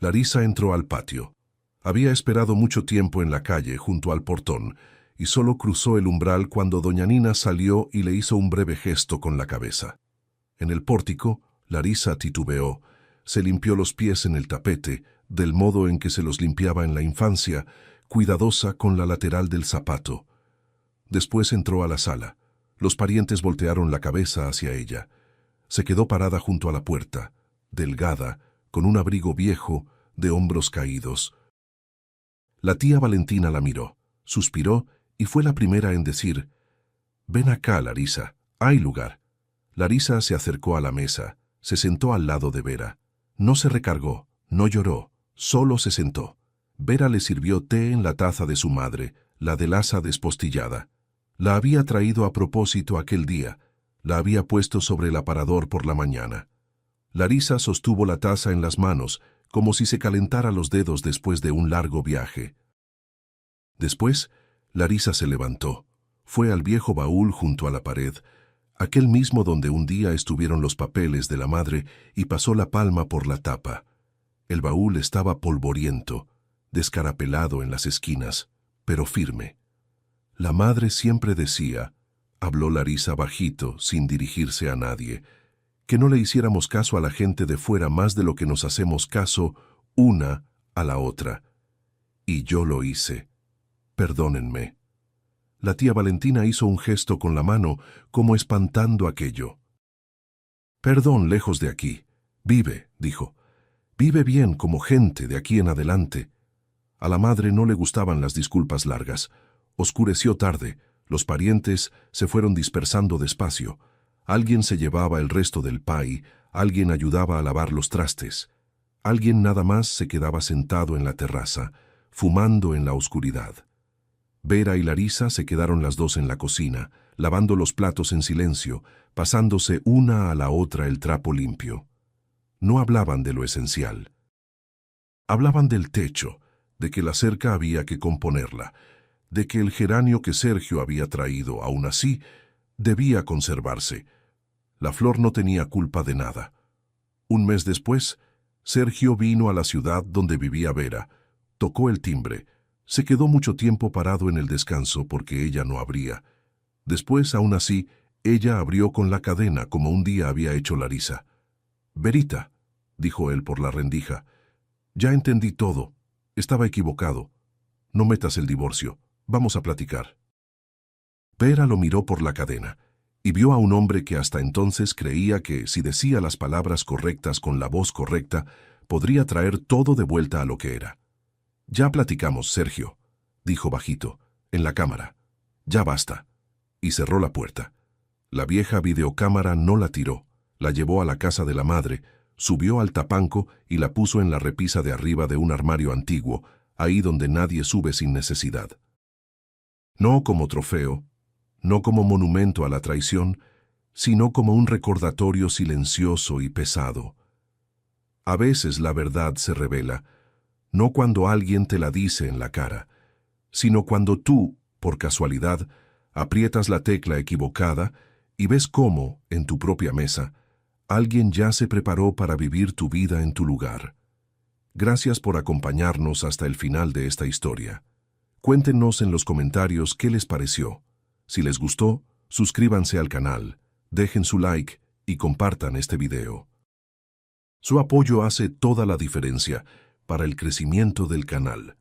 Larisa entró al patio. Había esperado mucho tiempo en la calle, junto al portón, y solo cruzó el umbral cuando doña Nina salió y le hizo un breve gesto con la cabeza. En el pórtico, Larisa titubeó, se limpió los pies en el tapete, del modo en que se los limpiaba en la infancia, cuidadosa con la lateral del zapato. Después entró a la sala. Los parientes voltearon la cabeza hacia ella. Se quedó parada junto a la puerta, delgada, con un abrigo viejo, de hombros caídos. La tía Valentina la miró, suspiró y fue la primera en decir, «Ven acá, Larisa, hay lugar». Larisa se acercó a la mesa, se sentó al lado de Vera. No se recargó, no lloró, solo se sentó. Vera le sirvió té en la taza de su madre, la del asa despostillada. La había traído a propósito aquel día, la había puesto sobre el aparador por la mañana. Larisa sostuvo la taza en las manos, como si se calentara los dedos después de un largo viaje. Después, Larisa se levantó, fue al viejo baúl junto a la pared, aquel mismo donde un día estuvieron los papeles de la madre, y pasó la palma por la tapa. El baúl estaba polvoriento, descarapelado en las esquinas, pero firme. La madre siempre decía, habló Larisa bajito, sin dirigirse a nadie, que no le hiciéramos caso a la gente de fuera más de lo que nos hacemos caso una a la otra. Y yo lo hice. Perdónenme. La tía Valentina hizo un gesto con la mano, como espantando aquello. Perdón, lejos de aquí. Vive, dijo. Vive bien como gente de aquí en adelante. A la madre no le gustaban las disculpas largas. Oscureció tarde, los parientes se fueron dispersando despacio. Alguien se llevaba el resto del pay, alguien ayudaba a lavar los trastes. Alguien nada más se quedaba sentado en la terraza, fumando en la oscuridad. Vera y Larisa se quedaron las dos en la cocina, lavando los platos en silencio, pasándose una a la otra el trapo limpio. No hablaban de lo esencial. Hablaban del techo, de que la cerca había que componerla, de que el geranio que Sergio había traído, aún así, debía conservarse. La flor no tenía culpa de nada. Un mes después, Sergio vino a la ciudad donde vivía Vera, tocó el timbre, se quedó mucho tiempo parado en el descanso porque ella no abría. Después, aún así, ella abrió con la cadena como un día había hecho Larisa. «Verita», dijo él por la rendija, «ya entendí todo. Estaba equivocado. No metas el divorcio. Vamos a platicar». Vera lo miró por la cadena y vio a un hombre que hasta entonces creía que, si decía las palabras correctas con la voz correcta, podría traer todo de vuelta a lo que era. «Ya platicamos, Sergio», dijo bajito, en la cámara. «Ya basta». Y cerró la puerta. La vieja videocámara no la tiró, la llevó a la casa de la madre, subió al tapanco y la puso en la repisa de arriba de un armario antiguo, ahí donde nadie sube sin necesidad. No como trofeo, no como monumento a la traición, sino como un recordatorio silencioso y pesado. A veces la verdad se revela, no cuando alguien te la dice en la cara, sino cuando tú, por casualidad, aprietas la tecla equivocada y ves cómo, en tu propia mesa, alguien ya se preparó para vivir tu vida en tu lugar. Gracias por acompañarnos hasta el final de esta historia. Cuéntenos en los comentarios qué les pareció. Si les gustó, suscríbanse al canal, dejen su like y compartan este video. Su apoyo hace toda la diferencia para el crecimiento del canal.